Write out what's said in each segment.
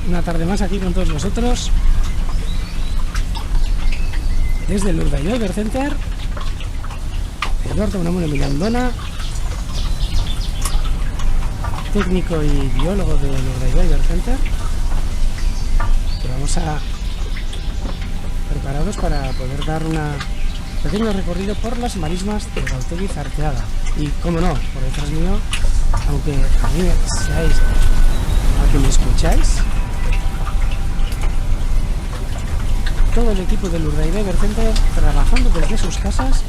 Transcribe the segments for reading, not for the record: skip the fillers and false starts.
una tarde más aquí con todos vosotros desde el Urdaibai Diver Center. Eduardo Unamuno Mirandona, técnico y biólogo del Urdaibai Diver Center. Que vamos a preparados para poder dar un pequeño recorrido por las marismas de Gautegi Arteaga. Y como no, por detrás mío, aunque a mí seáis a que me escucháis, todo el equipo del Urdaibai Diver Center trabajando desde sus casas,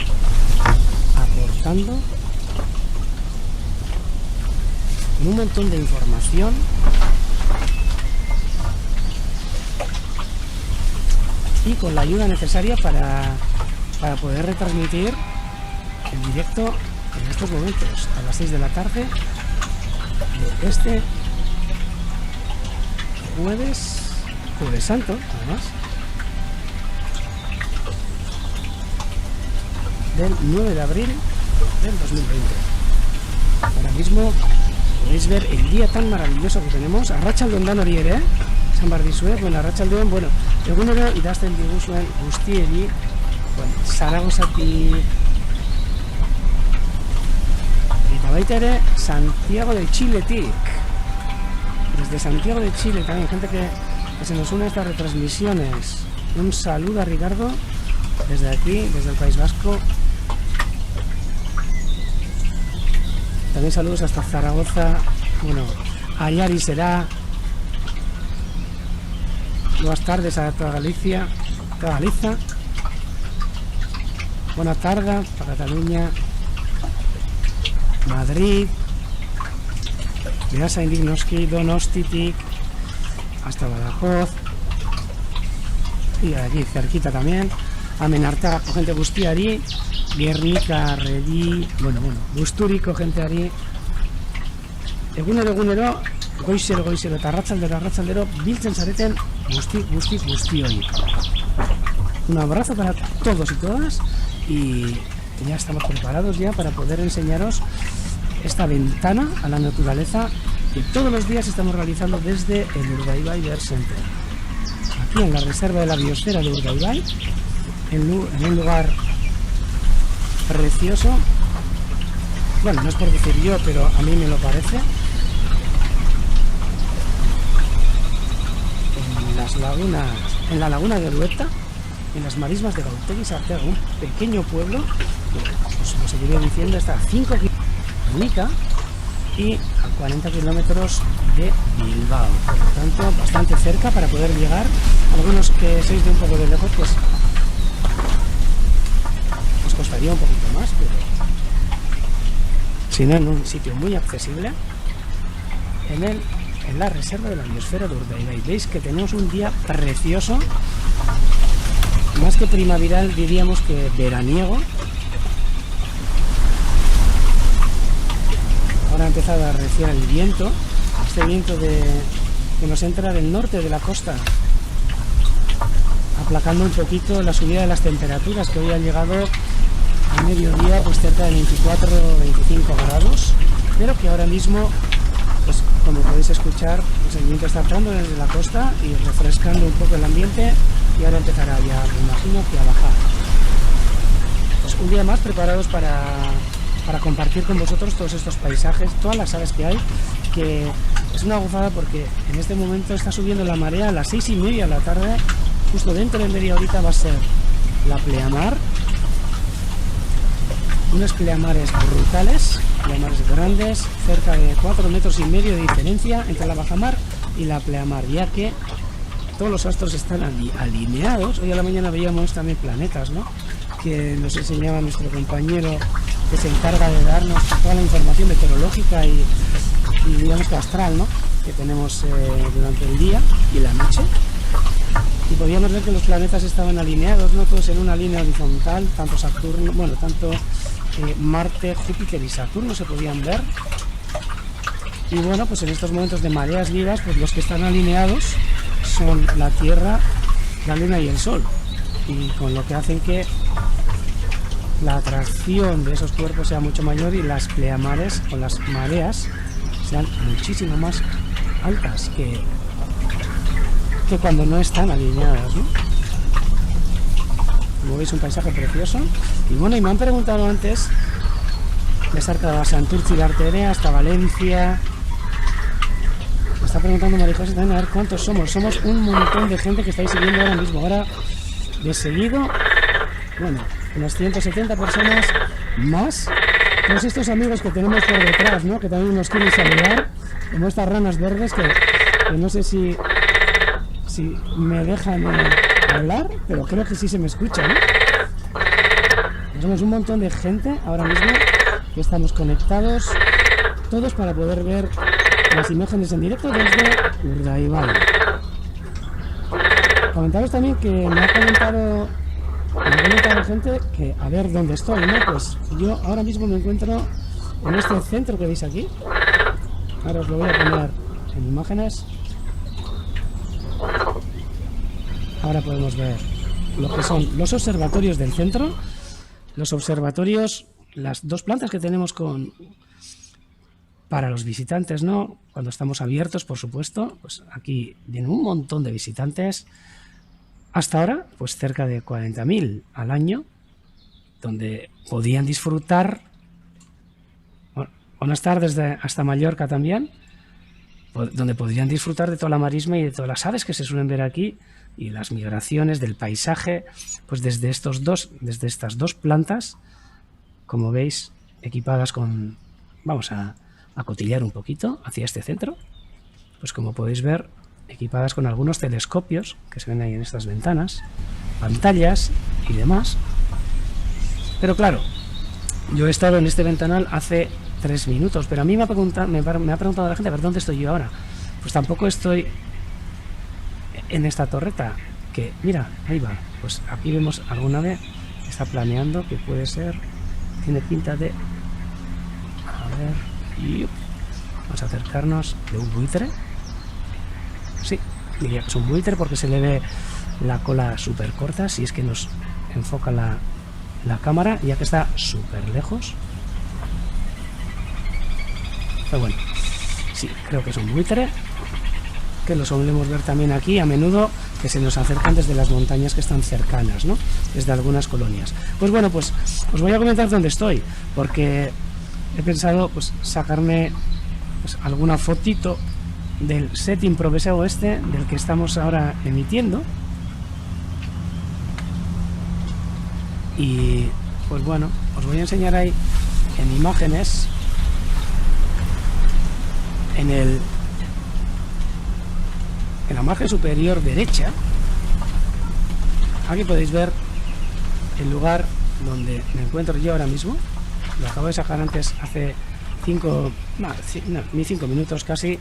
aportando un montón de información y con la ayuda necesaria para poder retransmitir en directo en estos momentos a las 6 de la tarde de este jueves santo, además, del 9 de abril del 2020. Ahora mismo podéis ver el día tan maravilloso que tenemos. Arratsalde on horiere, San Bardizue, bueno, arratsalde, bueno, egunero idazten diguzuen guztieri, bueno, Zaragozati eta baita ere Santiago de Chiletik. Desde Santiago de Chile también, gente que se nos une a estas retransmisiones. Un saludo a Ricardo desde aquí, desde el País Vasco. También saludos hasta Zaragoza, bueno, a Yari será. Buenas tardes a toda Galicia, toda Galiza. Buenas tardes para Cataluña, Madrid, Mirasa Indignoski, Donostitik, hasta Badajoz. Y aquí cerquita también, Amenarta, gente Bustiari, Guernica, Redi, bueno, Busturiko, gente ari. Egunero, goizero, eta arratsaldero, biltzen zareten guzti hori. Un abrazo para todos y todas y ya estamos preparados ya para poder enseñaros esta ventana a la naturaleza que todos los días estamos realizando desde el Urdaibai Diver Center. Aquí en la reserva de la biosfera de Urdaibai, en un lugar precioso. Bueno, no es por decir yo, pero a mí me lo parece. En las lagunas, en la laguna de Orueta, en las marismas de Gautegi Arteaga, un pequeño pueblo que, os lo seguiré diciendo, está a 5 kilómetros de Nica y a 40 kilómetros de Bilbao. Por lo tanto, bastante cerca para poder llegar. Algunos que sois de un poco de lejos, pues os costaría un poquito más, pero si no, en un sitio muy accesible, en la reserva de la biosfera de Urdaibai. Veis que tenemos un día precioso, más que primaveral, diríamos que veraniego. Ahora ha empezado a arreciar el viento, este viento que nos entra del norte de la costa, aplacando un poquito la subida de las temperaturas, que hoy ha llegado a mediodía pues cerca de 24 o 25 grados, pero que ahora mismo, pues como podéis escuchar, pues el viento está entrando desde la costa y refrescando un poco el ambiente, y ahora empezará ya, me imagino, que a bajar. Pues un día más preparados para compartir con vosotros todos estos paisajes, todas las aves que hay, que es una gozada porque en este momento está subiendo la marea a las 6:30 de la tarde. Justo dentro de media horita va a ser la pleamar, unos pleamares brutales, pleamares grandes, cerca de 4,5 metros de diferencia entre la bajamar y la pleamar, ya que todos los astros están alineados. Hoy a la mañana veíamos también planetas, ¿no?, que nos enseñaba nuestro compañero que se encarga de darnos toda la información meteorológica y digamos que astral, ¿no?, que tenemos durante el día y la noche. Y podíamos ver que los planetas estaban alineados, no todos en una línea horizontal, tanto Saturno, bueno, tanto Marte, Júpiter y Saturno se podían ver. Y bueno, pues en estos momentos de mareas vivas, pues los que están alineados son la Tierra, la Luna y el Sol, y con lo que hacen que la atracción de esos cuerpos sea mucho mayor y las pleamares o las mareas sean muchísimo más altas, que que cuando no están alineadas, ¿no? Como veis, un paisaje precioso. Y bueno, y me han preguntado antes de Sarca de Santurce y Arterea hasta Valencia. Me está preguntando María José también a ver cuántos somos. Somos un montón de gente que estáis siguiendo ahora mismo. Ahora, de seguido, bueno, unas 170 personas más. Todos estos amigos que tenemos por detrás, ¿no? Que también nos quieren saludar. Como estas ranas verdes que no sé si me dejan hablar, pero creo que sí se me escucha, ¿no? Somos un montón de gente ahora mismo que estamos conectados todos para poder ver las imágenes en directo desde Urdaibai. Comentaros también que me ha comentado gente que a ver dónde estoy, ¿no? Pues yo ahora mismo me encuentro en este centro que veis aquí. Ahora os lo voy a poner en imágenes. Ahora podemos ver lo que son los observatorios del centro. Los observatorios, las dos plantas que tenemos para los visitantes, ¿no? Cuando estamos abiertos, por supuesto, pues aquí vienen un montón de visitantes. Hasta ahora, pues cerca de 40.000 al año, donde podían disfrutar. Bueno, van a estar desde hasta Mallorca también, donde podrían disfrutar de toda la marisma y de todas las aves que se suelen ver aquí y las migraciones del paisaje, pues desde estas dos plantas, como veis, equipadas con... Vamos a cotillear un poquito hacia este centro, pues como podéis ver, equipadas con algunos telescopios que se ven ahí en estas ventanas, pantallas y demás. Pero claro, yo he estado en este ventanal hace 3 minutos, pero a mí me ha preguntado la gente, a ver, ¿dónde estoy yo ahora? Pues tampoco estoy en esta torreta, que mira, ahí va, pues aquí vemos alguna ave que está planeando, que puede ser, tiene pinta de, a ver, y vamos a acercarnos, de un buitre. Sí, diría que es un buitre porque se le ve la cola súper corta, si es que nos enfoca la cámara, ya que está súper lejos. Pero bueno, sí, creo que es un buitre, que lo solemos ver también aquí a menudo, que se nos acercan desde las montañas que están cercanas, ¿no? Desde algunas colonias. Pues bueno, pues os voy a comentar dónde estoy, porque he pensado pues sacarme pues alguna fotito del set improvisado este, del que estamos ahora emitiendo. Y pues bueno, os voy a enseñar ahí en imágenes, en la margen superior derecha. Aquí podéis ver el lugar donde me encuentro yo ahora mismo. Lo acabo de sacar antes, hace 5 minutos casi,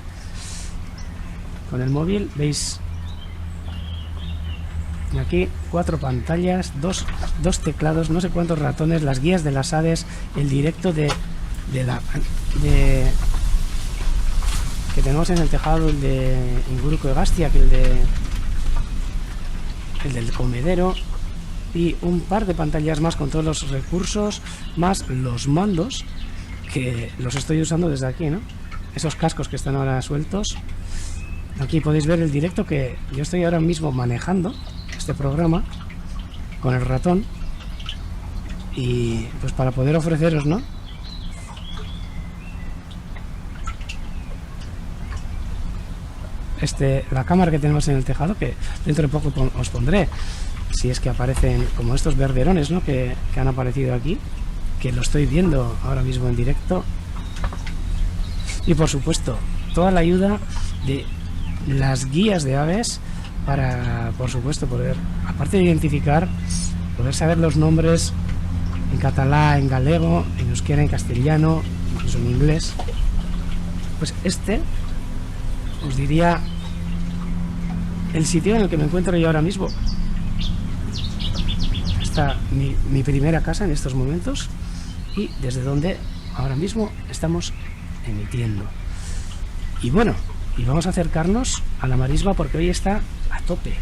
con el móvil. Veis aquí 4 pantallas, dos teclados, no sé cuántos ratones, las guías de las aves, el directo que tenemos en el tejado, el de Inguruko Egastia, que el del comedero, y un par de pantallas más con todos los recursos, más los mandos, que los estoy usando desde aquí, ¿no? Esos cascos que están ahora sueltos. Aquí podéis ver el directo que yo estoy ahora mismo manejando, este programa, con el ratón, y pues para poder ofreceros, ¿no?, la cámara que tenemos en el tejado, que dentro de poco os pondré, si es que aparecen como estos verderones, ¿no?, que han aparecido aquí, que lo estoy viendo ahora mismo en directo. Y por supuesto toda la ayuda de las guías de aves para, por supuesto, poder, aparte de identificar, poder saber los nombres en catalán, en galego, en euskera, en castellano, incluso en inglés. Pues os diría el sitio en el que me encuentro yo ahora mismo. Está mi primera casa en estos momentos, y desde donde ahora mismo estamos emitiendo. Y bueno, y vamos a acercarnos a la marisma porque hoy está a tope.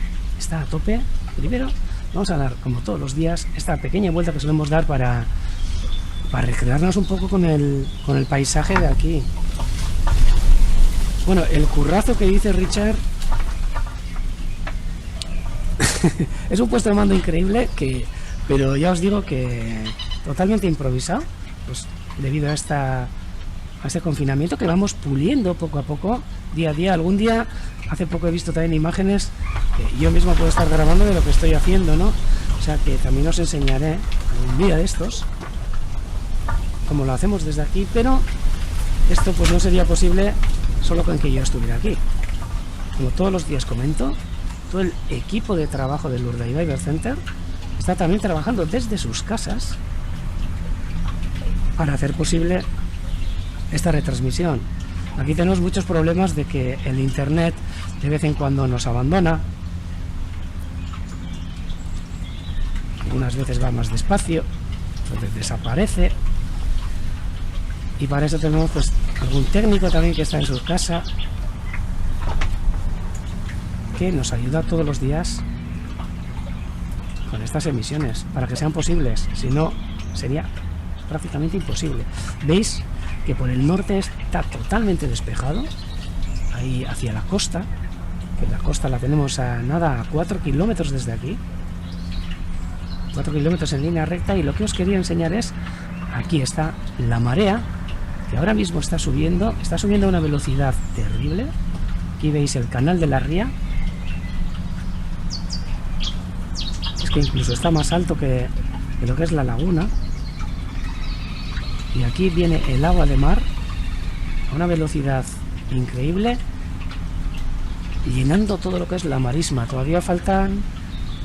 Primero vamos a dar, como todos los días, esta pequeña vuelta que solemos dar para recrearnos un poco con el paisaje de aquí. Bueno, el currazo que dice Richard Es un puesto de mando increíble, pero ya os digo que totalmente improvisado, pues debido a este confinamiento que vamos puliendo poco a poco, día a día. Algún día, hace poco he visto también imágenes que yo mismo puedo estar grabando de lo que estoy haciendo, ¿no? O sea que también os enseñaré algún día de estos como lo hacemos desde aquí, pero esto pues no sería posible solo con que yo estuviera aquí. Como todos los días comento, todo el equipo de trabajo del Urdaibai Bird Center está también trabajando desde sus casas para hacer posible esta retransmisión. Aquí tenemos muchos problemas de que el internet de vez en cuando nos abandona, algunas veces va más despacio, entonces desaparece, y para eso tenemos pues algún técnico también que está en su casa que nos ayuda todos los días con estas emisiones para que sean posibles. Si no, sería prácticamente imposible. Veis que por el norte está totalmente despejado, ahí hacia la costa, que la costa la tenemos a nada, a 4 kilómetros desde aquí, 4 kilómetros en línea recta. Y lo que os quería enseñar es, aquí está la marea, que ahora mismo está subiendo a una velocidad terrible. Aquí veis el canal de la ría, es que incluso está más alto que lo que es la laguna. Y aquí viene el agua de mar a una velocidad increíble, llenando todo lo que es la marisma. Todavía faltan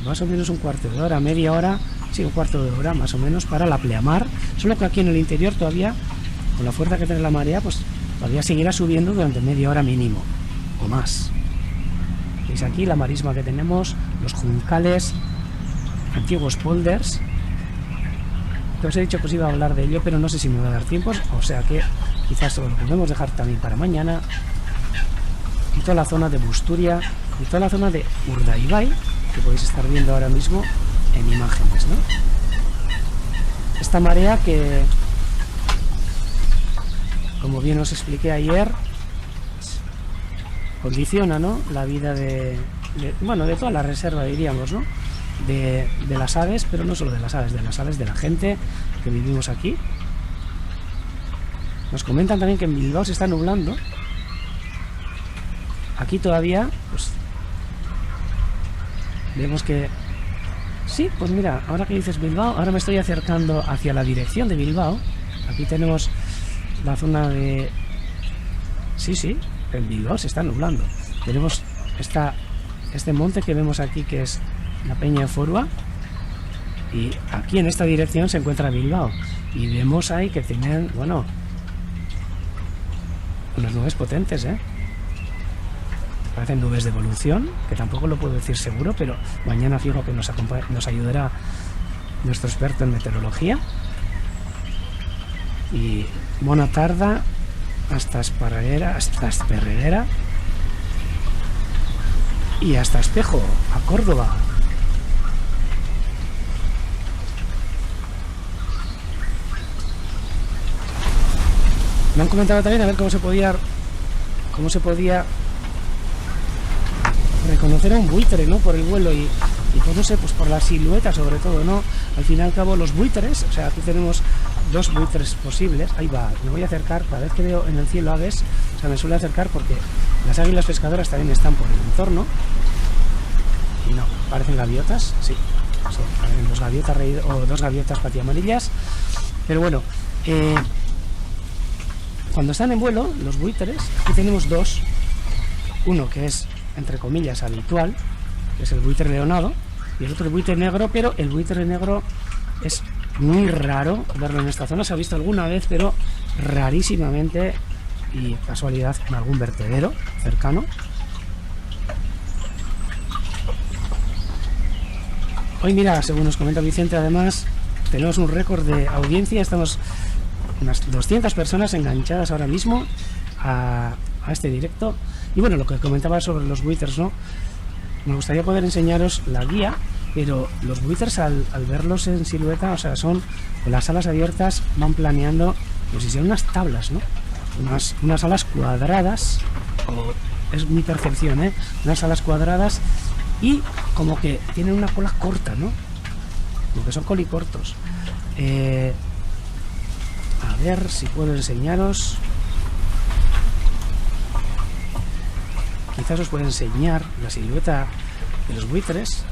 más o menos un cuarto de hora, media hora, sí, un cuarto de hora más o menos para la pleamar. Solo que aquí en el interior todavía, con la fuerza que tiene la marea, pues todavía seguirá subiendo durante media hora mínimo o más. Veis aquí la marisma que tenemos, los juncales, antiguos polders. Que os he dicho que os iba a hablar de ello, pero no sé si me va a dar tiempo, o sea que quizás lo podemos dejar también para mañana. Y toda la zona de Busturia y toda la zona de Urdaibai, que podéis estar viendo ahora mismo en imágenes, ¿no? Esta marea que, como bien os expliqué ayer, condiciona, ¿no?, la vida de toda la reserva, diríamos, ¿no?, de las aves, pero no solo de las aves, de la gente que vivimos aquí. Nos comentan también que en Bilbao se está nublando. Aquí todavía, pues vemos que sí, pues mira, ahora que dices Bilbao, ahora me estoy acercando hacia la dirección de Bilbao. Aquí tenemos la zona de... Sí, en Bilbao se está nublando. Tenemos este monte que vemos aquí, que es la Peña de Forua, y aquí en esta dirección se encuentra Bilbao, y vemos ahí que tienen, bueno, unas nubes potentes, parecen nubes de evolución, que tampoco lo puedo decir seguro, pero mañana fijo que nos ayudará nuestro experto en meteorología. Y bona tarda hasta Esparreguera y hasta Espejo, a Córdoba. Me han comentado también a ver cómo se podía reconocer a un buitre, ¿no?, por el vuelo y pues no sé, pues por la silueta sobre todo, ¿no? Al fin y al cabo los buitres, o sea, aquí tenemos dos buitres posibles. Ahí va, me voy a acercar, cada vez que veo en el cielo aves, o sea, me suele acercar porque las águilas pescadoras también están por el entorno. Y no, parecen gaviotas, sí, parecen dos gaviotas patiamarillas. Pero bueno, cuando están en vuelo, los buitres, aquí tenemos dos. Uno que es, entre comillas, habitual, que es el buitre leonado, y el otro el buitre negro, pero el buitre negro es muy raro verlo en esta zona. Se ha visto alguna vez, pero rarísimamente, y casualidad en algún vertedero cercano. Hoy, mira, según nos comenta Vicente, además tenemos un récord de audiencia. Estamos unas 200 personas enganchadas ahora mismo a este directo. Y bueno, lo que comentaba sobre los buitres, ¿no?, me gustaría poder enseñaros la guía, pero los buitres al verlos en silueta, o sea, son con las alas abiertas, van planeando como si sean unas tablas, ¿no?, unas alas cuadradas, o es mi percepción, unas alas cuadradas y como que tienen una cola corta, ¿no? Como que son colicortos. A ver si puedo enseñaros. Quizás os puedo enseñar la silueta de los buitres.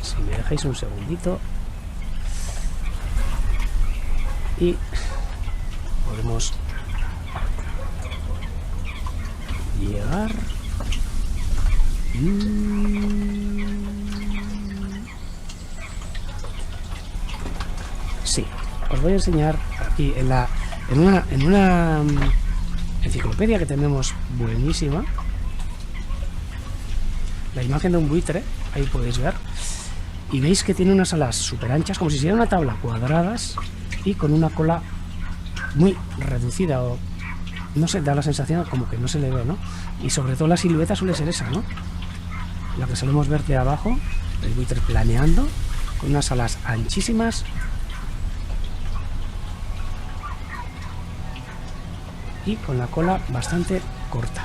Si me dejáis un segundito. Y podemos llegar. Sí, os voy a enseñar aquí en una enciclopedia que tenemos buenísima, la imagen de un buitre. Ahí podéis ver, y veis que tiene unas alas súper anchas, como si fuera una tabla, cuadradas, y con una cola muy reducida, o no sé, da la sensación como que no se le ve, ¿no? Y sobre todo la silueta suele ser esa, ¿no? La que solemos ver de abajo, el buitre planeando, con unas alas anchísimas y con la cola bastante corta.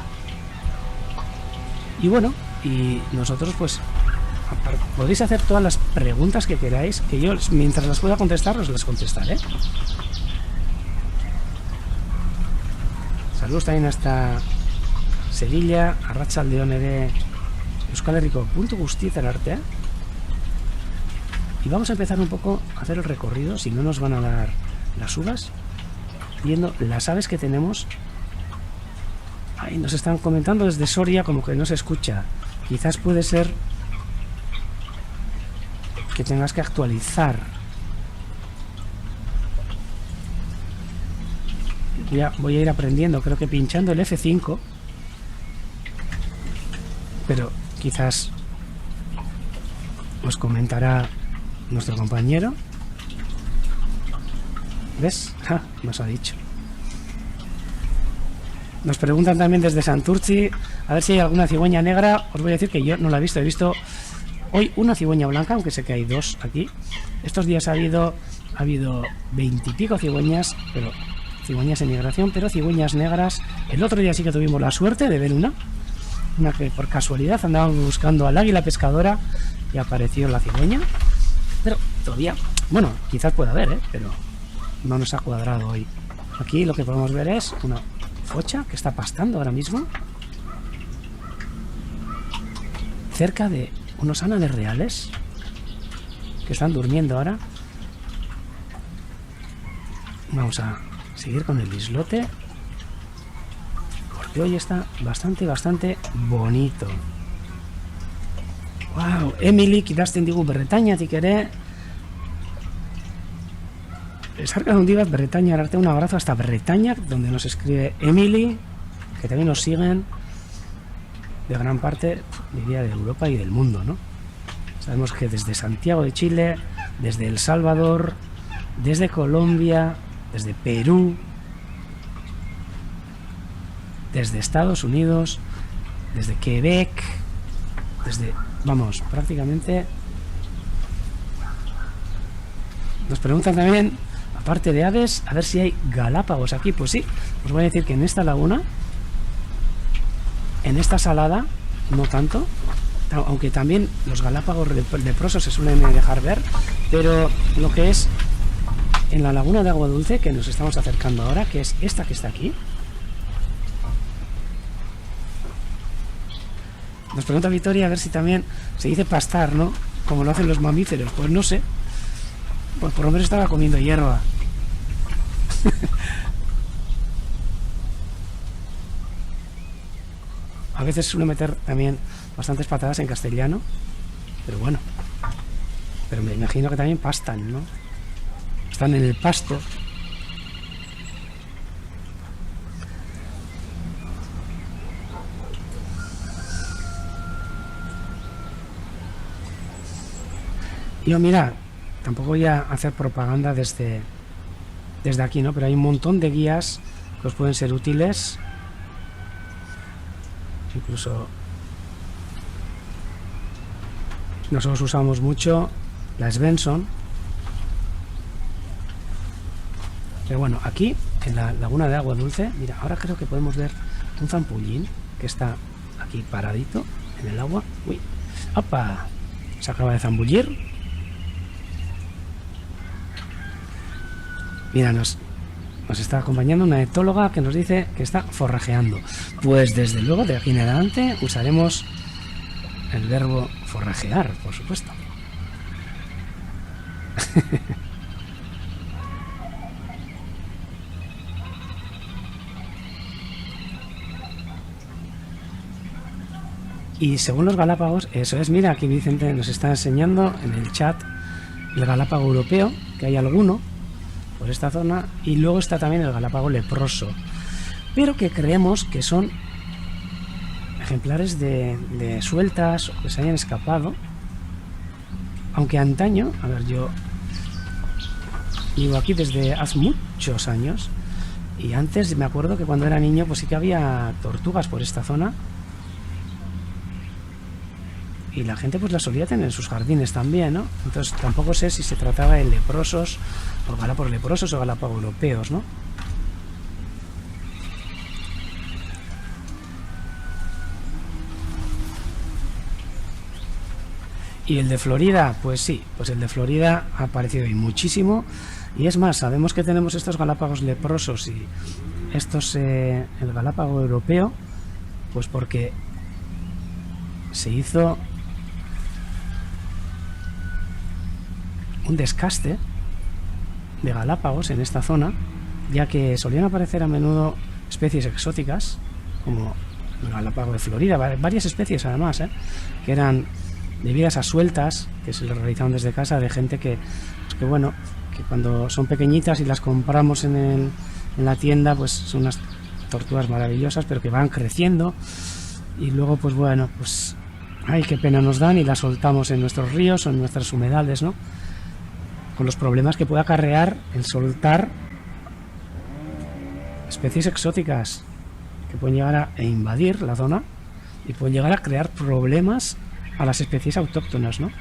Y bueno, y nosotros pues podéis hacer todas las preguntas que queráis, que yo mientras las pueda contestar os las contestaré. Saludos también hasta Sevilla, Arratsaldeon ere Euskal Herriko puntu guztietan artea. Y vamos a empezar un poco a hacer el recorrido, si no nos van a dar las uvas, viendo las aves que tenemos. Ahí nos están comentando desde Soria como que no se escucha. Quizás puede ser que tengas que actualizar. Ya voy a ir aprendiendo, creo que pinchando el F5, pero quizás os comentará nuestro compañero. ¿Ves? Ja, nos ha dicho. Nos preguntan también desde Santurtzi a ver si hay alguna cigüeña negra. Os voy a decir que yo no la he visto. He visto hoy una cigüeña blanca, aunque sé que hay dos aquí. Estos días ha habido 20 y pico cigüeñas, pero cigüeñas en migración, pero cigüeñas negras. El otro día sí que tuvimos la suerte de ver una que por casualidad andábamos buscando al águila pescadora y apareció la cigüeña. Pero todavía, bueno, quizás pueda haber, pero no nos ha cuadrado hoy. Aquí lo que podemos ver es una focha que está pastando ahora mismo cerca de unos ánades reales que están durmiendo ahora. Vamos a seguir con el islote porque hoy está bastante bonito. Wow, Emily, quitaste digo Bretañatik ere. Sarca de un día Bretaña, darte un abrazo hasta Bretaña, donde nos escribe Emily, que también nos siguen de gran parte, diría, de Europa y del mundo, ¿no? Sabemos que desde Santiago de Chile, desde El Salvador, desde Colombia, desde Perú, desde Estados Unidos, desde Quebec, desde, vamos, prácticamente. Nos preguntan también, aparte de aves, a ver si hay galápagos aquí. Pues sí, os voy a decir que en esta laguna, en esta salada, no tanto, aunque también los galápagos leprosos se suelen dejar ver, pero lo que es en la laguna de agua dulce, que nos estamos acercando ahora, que es esta que está aquí. Nos pregunta Victoria a ver si también se dice pastar, ¿no? Como lo hacen los mamíferos. Pues no sé. Pues por lo menos estaba comiendo hierba. A veces suele meter también bastantes patadas en castellano, pero bueno. Pero me imagino que también pastan, ¿no? Están en el pasto. Yo, mira, tampoco voy a hacer propaganda desde aquí, ¿no? Pero hay un montón de guías que os pueden ser útiles. Incluso nosotros usamos mucho la Svensson. Pero bueno, aquí en la laguna de agua dulce, mira, ahora creo que podemos ver un zampullín que está aquí aquí paradito en el agua. Uy, ¡opa! Se acaba de zambullir. Mira, nos está acompañando una etóloga que nos dice que está forrajeando. Pues desde luego de aquí en adelante usaremos el verbo forrajear, por supuesto. Y según los Galápagos, eso es, mira, aquí Vicente nos está enseñando en el chat el Galápago europeo, que hay alguno por esta zona, y luego está también el Galápago leproso, pero que creemos que son ejemplares de sueltas o que se hayan escapado, aunque antaño, a ver, yo vivo aquí desde hace muchos años, y antes me acuerdo que cuando era niño pues sí que había tortugas por esta zona, y la gente pues las solía tener en sus jardines también, ¿no? Entonces tampoco sé si se trataba de leprosos, o galápagos leprosos o galápagos europeos, ¿no? Y el de Florida, pues sí, pues el de Florida ha aparecido hoy muchísimo, y es más, sabemos que tenemos estos galápagos leprosos y estos, el galápago europeo, pues porque se hizo un descaste de galápagos en esta zona, ya que solían aparecer a menudo especies exóticas, como el galápago de Florida, varias especies además, que eran debidas a sueltas que se les realizaban desde casa de gente que bueno, que cuando son pequeñitas y las compramos en la tienda, pues son unas tortugas maravillosas, pero que van creciendo y luego pues bueno, pues ay, qué pena nos dan y las soltamos en nuestros ríos o en nuestras humedales, ¿no? Con los problemas que puede acarrear el soltar especies exóticas que pueden llegar a invadir la zona y pueden llegar a crear problemas a las especies autóctonas, ¿no?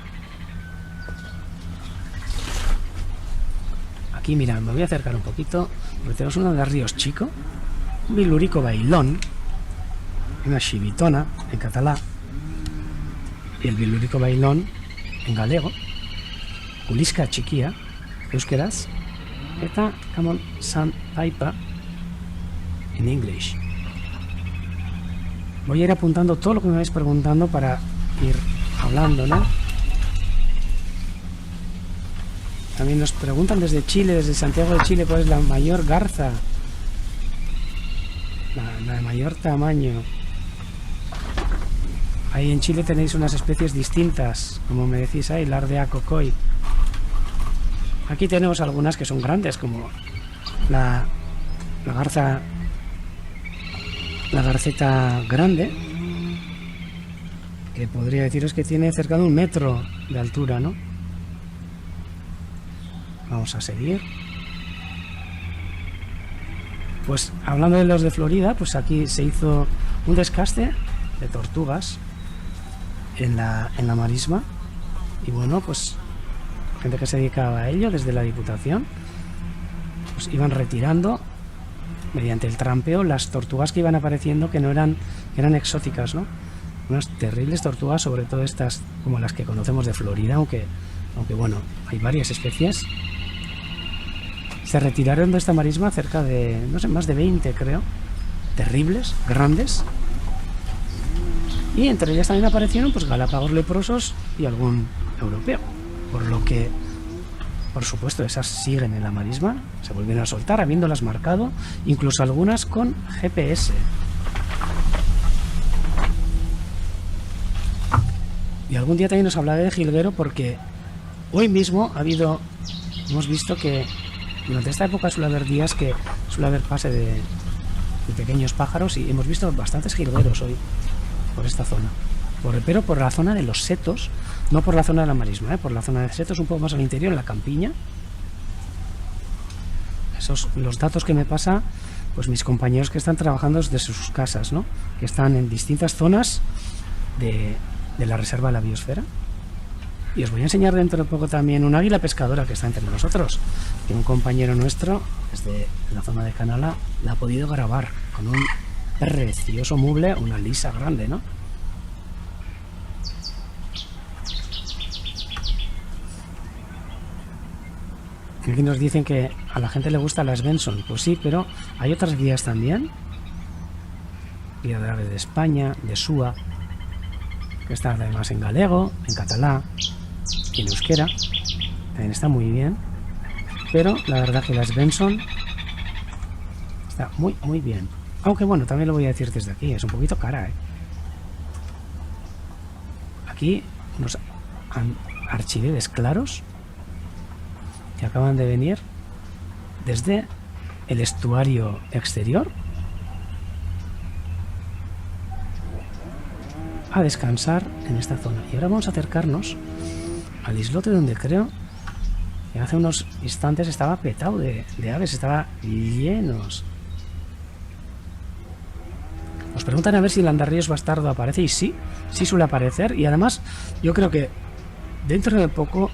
Aquí, mira, me voy a acercar un poquito, porque tenemos uno de ríos chico, un bilurico bailón, una xibitona en catalá, y el bilurico bailón en galego, Ulisca txikia, euskeraz, eta Common Sandpiper en English. Voy a ir apuntando todo lo que me vais preguntando para ir hablando, ¿no? También nos preguntan desde Chile, desde Santiago de Chile, cuál es la mayor garza, la de mayor tamaño. Ahí en Chile tenéis unas especies distintas, como me decís ahí, Lardea cocoi. Aquí tenemos algunas que son grandes, como la garceta grande, que podría deciros que tiene cerca de 1 metro de altura, ¿no? Vamos a seguir. Pues hablando de los de Florida, pues aquí se hizo un descaste de tortugas en la marisma, y bueno, pues gente que se dedicaba a ello desde la Diputación pues iban retirando mediante el trampeo las tortugas que iban apareciendo que eran exóticas, ¿no? Unas terribles tortugas, sobre todo estas como las que conocemos de Florida, aunque bueno, hay varias especies. Se retiraron de esta marisma cerca de, no sé, más de 20 creo, terribles, grandes, y entre ellas también aparecieron pues galápagos leprosos y algún europeo, por lo que por supuesto esas siguen en la marisma, se vuelven a soltar habiéndolas marcado, incluso algunas con GPS. Y algún día también os hablaré de jilguero, porque hoy mismo hemos visto que durante esta época suele haber días que suele haber pase de pequeños pájaros, y hemos visto bastantes jilgueros hoy por esta zona, pero por la zona de los setos, no por la zona de la marisma, por la zona de setos, un poco más al interior, en la campiña. Esos los datos que me pasa pues mis compañeros que están trabajando desde sus casas, ¿no? Que están en distintas zonas de la reserva de la biosfera. Y os voy a enseñar dentro de poco también un águila pescadora que está entre nosotros, que un compañero nuestro desde la zona de Canala la ha podido grabar con un precioso muble, una lisa grande, ¿no? Aquí nos dicen que a la gente le gusta la Svensson. Pues sí, pero hay otras guías también. Guía de aves de España, de SUA, que está además en galego, en catalá y en euskera. También está muy bien. Pero la verdad que la Svensson está muy, muy bien. Aunque bueno, también lo voy a decir desde aquí, es un poquito cara, ¿eh? Aquí unos archiveles claros que acaban de venir desde el estuario exterior a descansar en esta zona. Y ahora vamos a acercarnos al islote donde creo que hace unos instantes estaba petado de aves, estaba llenos. Nos preguntan a ver si el andarríos bastardo aparece, y sí, sí suele aparecer. Y además yo creo que dentro de poco,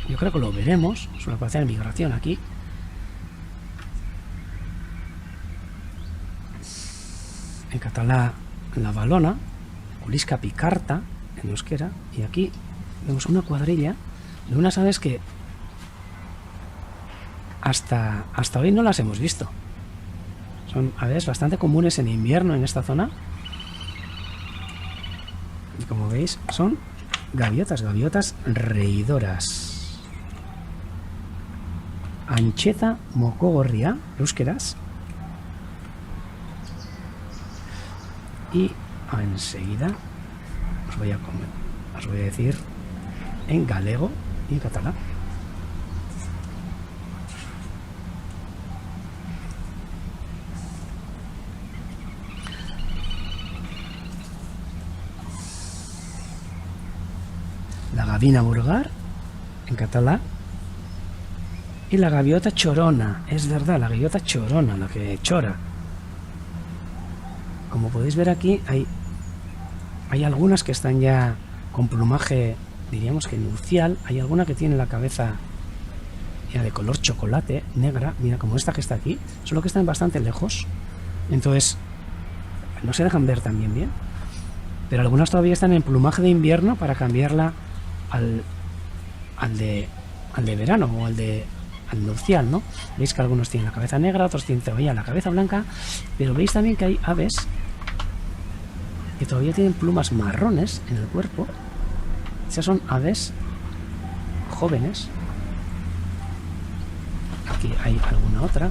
yo creo que lo veremos. Suele aparecer en migración aquí. En catalá, la valona, Ulisca picarta, en euskera. Y aquí vemos una cuadrilla de unas aves que hasta hoy no las hemos visto. Son aves bastante comunes en invierno en esta zona. Y como veis, son gaviotas reidoras. Ancheta mokogorria, euskeraz. Y enseguida os voy a decir en galego y en catalán. La gavina vulgar en catalán y la gaviota chorona. Es verdad, la gaviota chorona, la que chora. Como podéis ver aquí, hay algunas que están ya con plumaje, diríamos que nupcial. Hay alguna que tiene la cabeza ya de color chocolate, negra, mira, como esta que está aquí, solo que están bastante lejos, entonces no se dejan ver tan bien, pero algunas todavía están en plumaje de invierno para cambiarla al de verano o al nupcial, ¿no? Veis que algunos tienen la cabeza negra, otros tienen todavía la cabeza blanca, pero veis también que hay aves que todavía tienen plumas marrones en el cuerpo. Esas son aves jóvenes. Aquí hay alguna otra.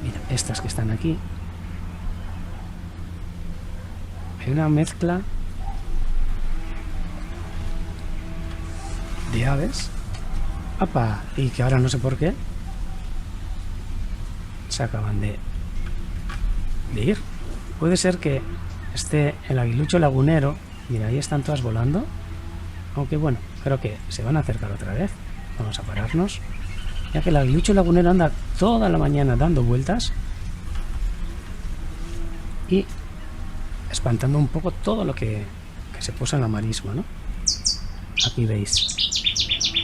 Mira, estas que están aquí. Hay una mezcla de aves. ¡Apa! Y que ahora no sé por qué se acaban de ir. Puede ser que esté el aguilucho lagunero. Mira, ahí están todas volando. Aunque bueno, creo que se van a acercar otra vez. Vamos a pararnos, ya que el aguilucho lagunero anda toda la mañana dando vueltas y espantando un poco todo lo que se posa en la marisma, ¿no? Aquí veis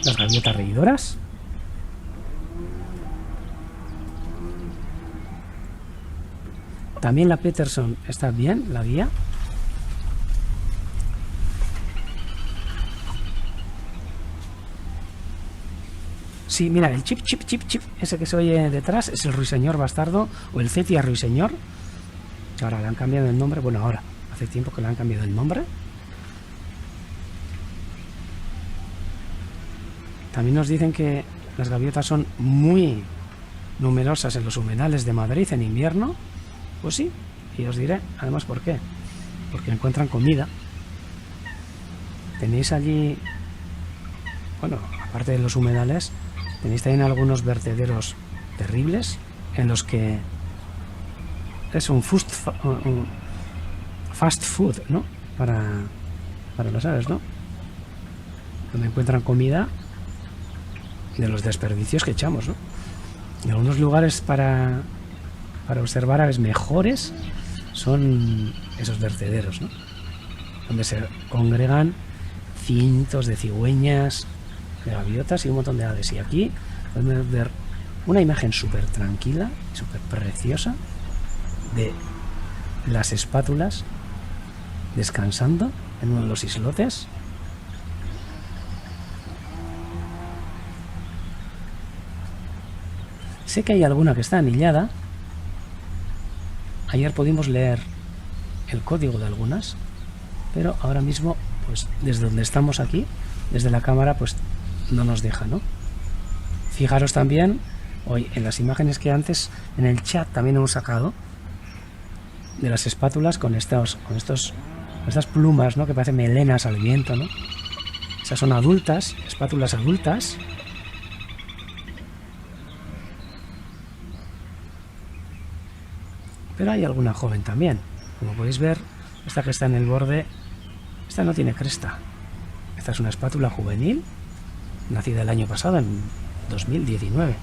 las gaviotas reidoras. También la Peterson está bien, la guía. Sí, mira, el chip, ese que se oye detrás es el ruiseñor bastardo o el Cetia ruiseñor. Ahora le han cambiado el nombre. Bueno, ahora, hace tiempo que le han cambiado el nombre. También nos dicen que las gaviotas son muy numerosas en los humedales de Madrid en invierno. Pues sí, y os diré además por qué. Porque encuentran comida. Tenéis allí, bueno, aparte de los humedales, tenéis también algunos vertederos terribles en los que es un fast food, ¿no? Para las aves, ¿no? Donde encuentran comida de los desperdicios que echamos, ¿no? Y algunos lugares para observar aves mejores son esos vertederos, ¿no? Donde se congregan cientos de cigüeñas, de gaviotas y un montón de aves. Y aquí podemos ver una imagen súper tranquila, súper preciosa de las espátulas descansando en uno de los islotes. Sé que hay alguna que está anillada. Ayer pudimos leer el código de algunas, pero ahora mismo, pues desde donde estamos aquí, desde la cámara, pues no nos deja, ¿no? Fijaros también, hoy en las imágenes que antes en el chat también hemos sacado de las espátulas con estas plumas, ¿no? Que parecen melenas al viento, ¿no? Esas son adultas, espátulas adultas. Pero hay alguna joven también. Como podéis ver, esta que está en el borde, esta no tiene cresta. Esta es una espátula juvenil, nacida el año pasado, en 2019.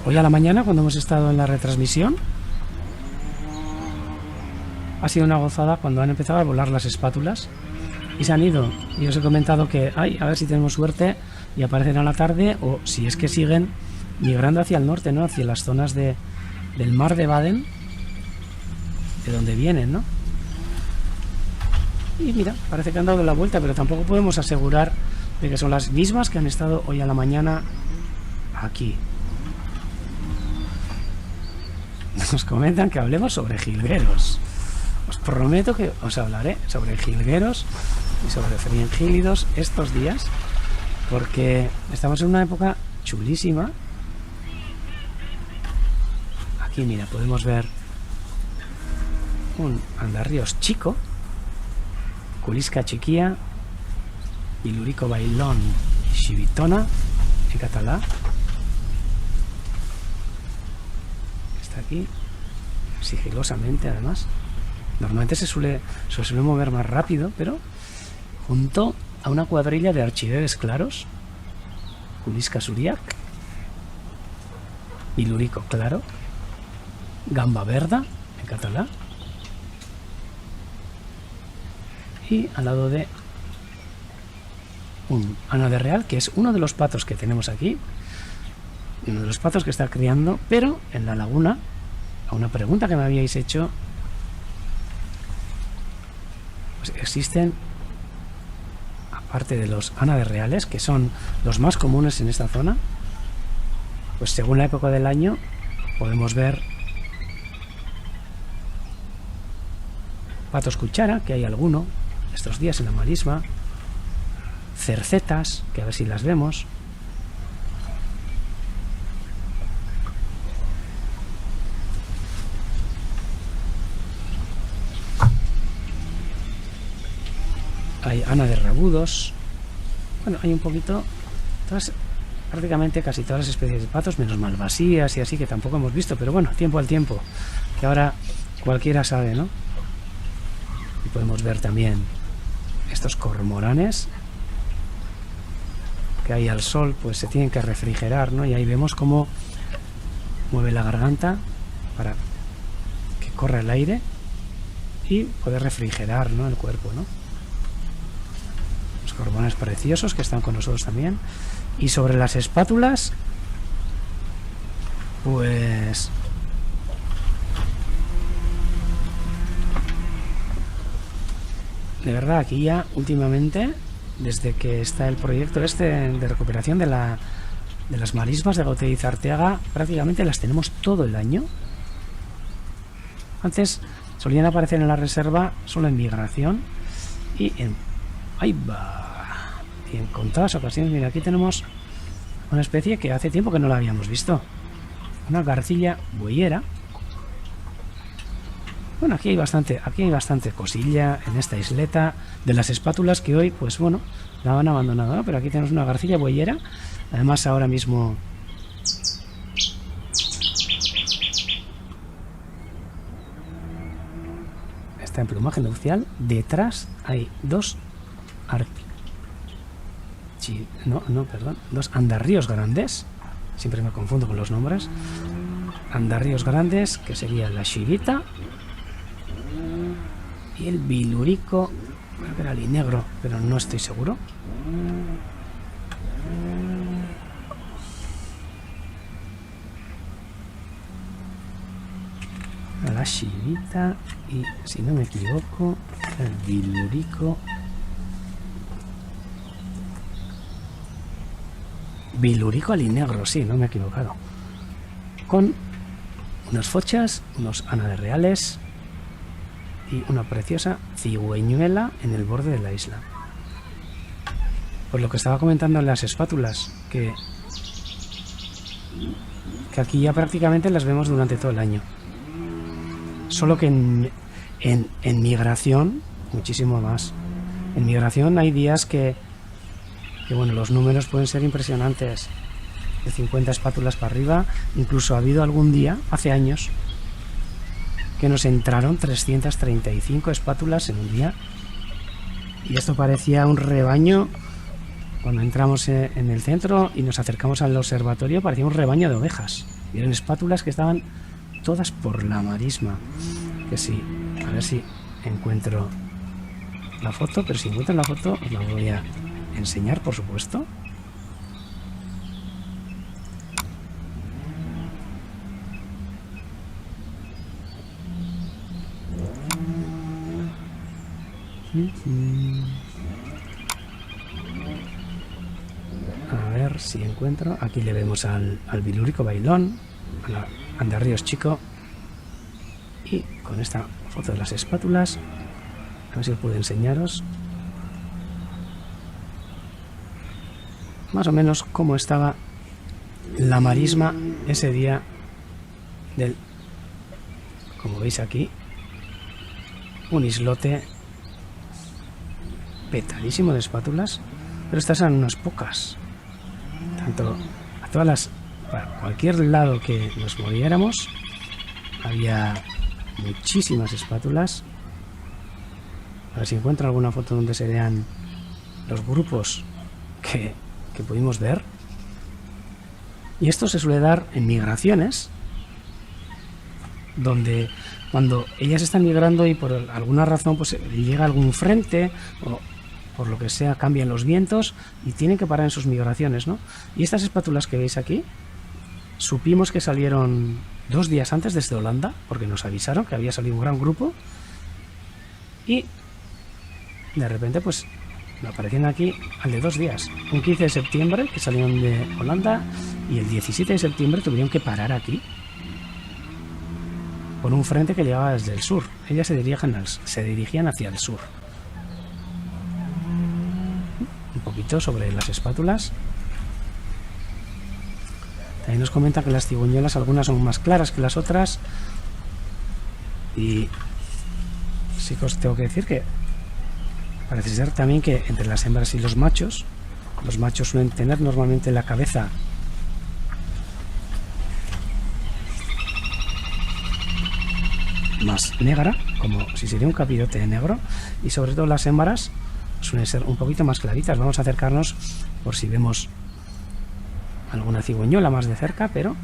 Hoy a la mañana, cuando hemos estado en la retransmisión, ha sido una gozada cuando han empezado a volar las espátulas y se han ido. Y os he comentado que, a ver si tenemos suerte y aparecen a la tarde, o si es que siguen migrando hacia el norte, ¿no? Hacia las zonas del mar de Baden, de donde vienen, ¿no? Y mira, parece que han dado la vuelta, pero tampoco podemos asegurar de que son las mismas que han estado hoy a la mañana aquí. Nos comentan que hablemos sobre jilgueros. Os prometo que os hablaré sobre jilgueros y sobre fringílidos estos días, porque estamos en una época chulísima. Aquí, mira, podemos ver un andarríos chico, Culisca chiquía, Bilurico bailón, Xivitona, en catalán. Está aquí, sigilosamente además. Normalmente se suele mover más rápido, pero junto a una cuadrilla de archiveves claros, Culisca suriac, Bilurico claro, Gamba verda, en catalán, y al lado de un ánade real, que es uno de los patos que tenemos aquí, uno de los patos que está criando, pero en la laguna, a una pregunta que me habíais hecho, pues existen, aparte de los ánades reales, que son los más comunes en esta zona, pues según la época del año podemos ver patos cuchara, que hay alguno estos días en la marisma, cercetas, que a ver si las vemos, hay ánades rabudos. Bueno, hay un poquito, prácticamente casi todas las especies de patos, menos malvasías y así, que tampoco hemos visto, pero bueno, tiempo al tiempo, que ahora cualquiera sabe, ¿no? Y podemos ver también estos cormoranes que ahí al sol pues se tienen que refrigerar, ¿no? Y ahí vemos cómo mueve la garganta para que corra el aire y poder refrigerar, ¿no?, el cuerpo, ¿no? Los cormoranes preciosos que están con nosotros también. Y sobre las espátulas, pues de verdad, aquí ya últimamente, desde que está el proyecto este de recuperación de las marismas de Gauthier Arteaga, prácticamente las tenemos todo el año. Antes solían aparecer en la reserva solo en migración y en contadas ocasiones. Mira, aquí tenemos una especie que hace tiempo que no la habíamos visto, una garcilla bueyera. Bueno, aquí hay bastante cosilla en esta isleta de las espátulas que hoy, pues bueno, la han abandonado, ¿no? Pero aquí tenemos una garcilla bueyera. Además, ahora mismo está en plumaje nupcial. Detrás hay dos andarríos grandes. Siempre me confundo con los nombres. Andarríos grandes, que sería la xivita y el bilurico, creo que era alinegro, pero no estoy seguro. La xivita y, si no me equivoco, el bilurico Bilurico alinegro, sí, no me he equivocado. Con unas fochas, unos ánades reales y una preciosa cigüeñuela en el borde de la isla. Pues lo que estaba comentando en las espátulas, que aquí ya prácticamente las vemos durante todo el año. Solo que en migración, muchísimo más. En migración hay días que bueno, los números pueden ser impresionantes. De 50 espátulas para arriba. Incluso ha habido algún día, hace años, que nos entraron 335 espátulas en un día. Y esto parecía un rebaño. Cuando entramos en el centro y nos acercamos al observatorio, parecía un rebaño de ovejas. Y eran espátulas que estaban todas por la marisma. Que sí, a ver si encuentro la foto, pero si encuentro la foto os la voy a enseñar, por supuesto. A ver si encuentro. Aquí le vemos al bilúrico bailón, a la andarríos chico, y con esta foto de las espátulas, a ver si puedo enseñaros más o menos cómo estaba la marisma ese día del, como veis aquí, un islote petadísimo de espátulas, pero estas eran unas pocas. Tanto a todas las, para cualquier lado que nos moviéramos, había muchísimas espátulas. A ver si encuentro alguna foto donde se vean los grupos que pudimos ver. Y esto se suele dar en migraciones, donde cuando ellas están migrando y por alguna razón pues llega algún frente o por lo que sea cambian los vientos y tienen que parar en sus migraciones, ¿no? Y estas espátulas que veis aquí, supimos que salieron 2 días antes desde Holanda, porque nos avisaron que había salido un gran grupo, y de repente pues me aparecían aquí al de 2 días, un 15 de septiembre que salieron de Holanda y el 17 de septiembre tuvieron que parar aquí por un frente que llegaba desde el sur. Ellas se dirigían hacia el sur. Un poquito sobre las espátulas. También nos comentan que las cigüeñuelas algunas son más claras que las otras, y sí que os tengo que decir que parece ser también que entre las hembras y los machos suelen tener normalmente la cabeza más negra, como si sería un capirote negro, y sobre todo las hembras suelen ser un poquito más claritas. Vamos a acercarnos por si vemos alguna cigüeñuela más de cerca, pero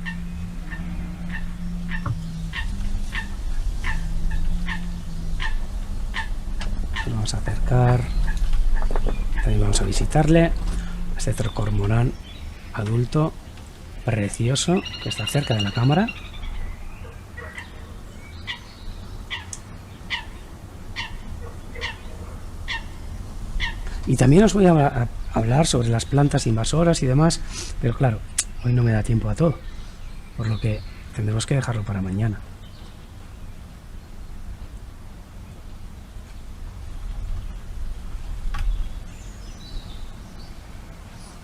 vamos a acercar. También vamos a visitarle a este cormorán adulto precioso que está cerca de la cámara. Y también os voy a hablar sobre las plantas invasoras y demás, pero claro, hoy no me da tiempo a todo, por lo que tendremos que dejarlo para mañana.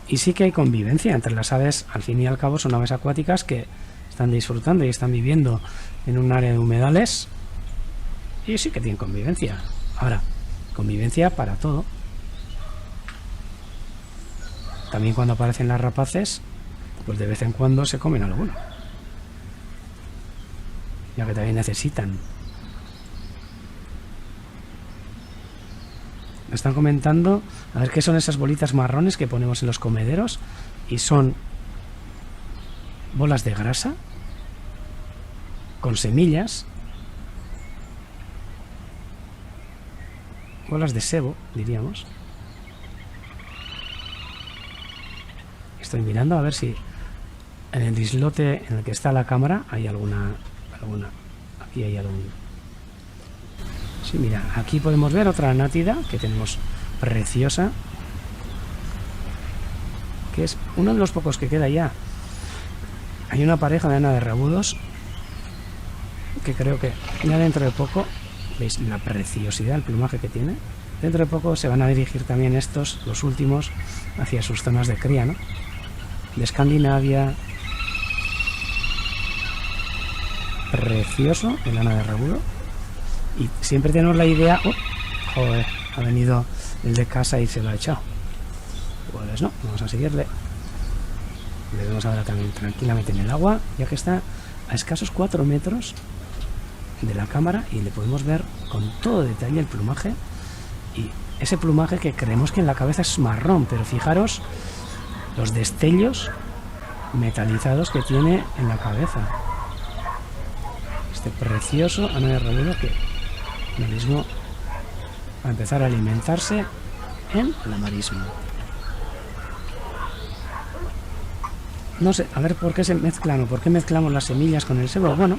Y sí que hay convivencia entre las aves. Al fin y al cabo son aves acuáticas que están disfrutando y están viviendo en un área de humedales, y sí que tienen convivencia. Ahora, convivencia para todo. También cuando aparecen las rapaces, pues de vez en cuando se comen alguno, ya que también necesitan. Me están comentando a ver qué son esas bolitas marrones que ponemos en los comederos, y son bolas de grasa con semillas, bolas de sebo, diríamos. Estoy mirando a ver si en el islote en el que está la cámara hay alguna. Aquí hay algún. Sí, mira, aquí podemos ver otra nátida que tenemos preciosa. que es uno de los pocos que queda ya. Hay una pareja de Ana de Rabudos que creo que ya dentro de poco, veis la preciosidad, el plumaje que tiene, dentro de poco se van a dirigir también estos, los últimos, hacia sus zonas de cría, ¿no? De Escandinavia. Precioso el Ana de Rabudo. Y siempre tenemos la idea, joder, ha venido el de casa y se lo ha echado. Pues no, vamos a seguirle. Le vemos ahora también tranquilamente en el agua, ya que está a escasos 4 metros de la cámara y le podemos ver con todo detalle el plumaje. Y ese plumaje que creemos que en la cabeza es marrón, pero fijaros los destellos metalizados que tiene en la cabeza. Este precioso Ana de Rabudo que ahora mismo va a empezar a alimentarse en la marisma. No sé, a ver por qué se mezclan o por qué mezclamos las semillas con el sebo. Bueno,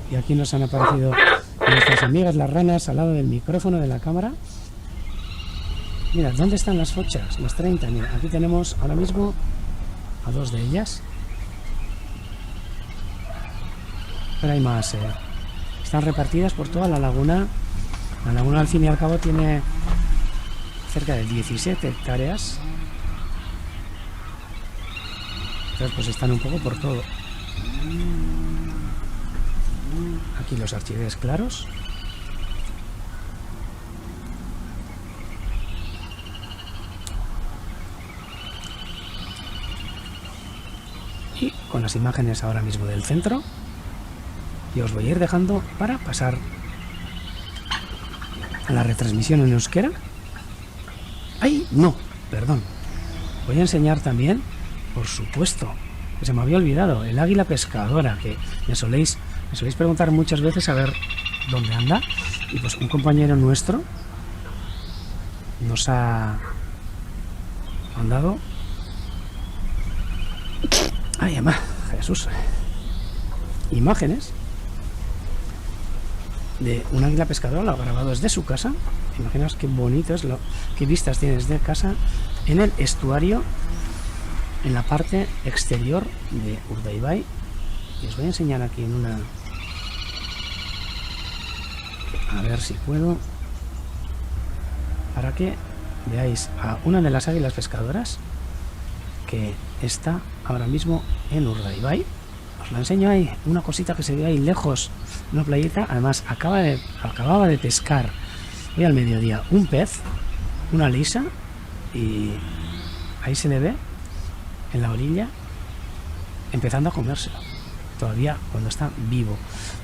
y aquí nos han aparecido nuestras amigas las ranas al lado del micrófono de la cámara. Mira, ¿dónde están las fochas? Las 30, mira, aquí tenemos ahora mismo a 2 de ellas. Pero hay más, están repartidas por toda la laguna. La laguna al fin y al cabo tiene cerca de 17 hectáreas. Entonces pues están un poco por todo. Aquí los archives claros. Y con las imágenes ahora mismo del centro. Y os voy a ir dejando para pasar a la retransmisión en euskera. ¡Ay! No, perdón. Voy a enseñar también, por supuesto, que se me había olvidado, el águila pescadora, que me soléis preguntar muchas veces a ver dónde anda. Y pues un compañero nuestro nos ha mandado... ¡Ay, mamá! Jesús. Imágenes de un águila pescadora, lo ha grabado desde su casa. Imaginaos qué bonito es, qué vistas tiene desde casa en el estuario, en la parte exterior de Urdaibai. Y os voy a enseñar aquí en una... A ver si puedo, para que veáis a una de las águilas pescadoras que está ahora mismo en Urdaibai. Os la enseño ahí, una cosita que se ve ahí lejos, una playita. Además acababa de pescar hoy al mediodía un pez, una lisa, y ahí se le ve en la orilla empezando a comérselo, todavía cuando está vivo.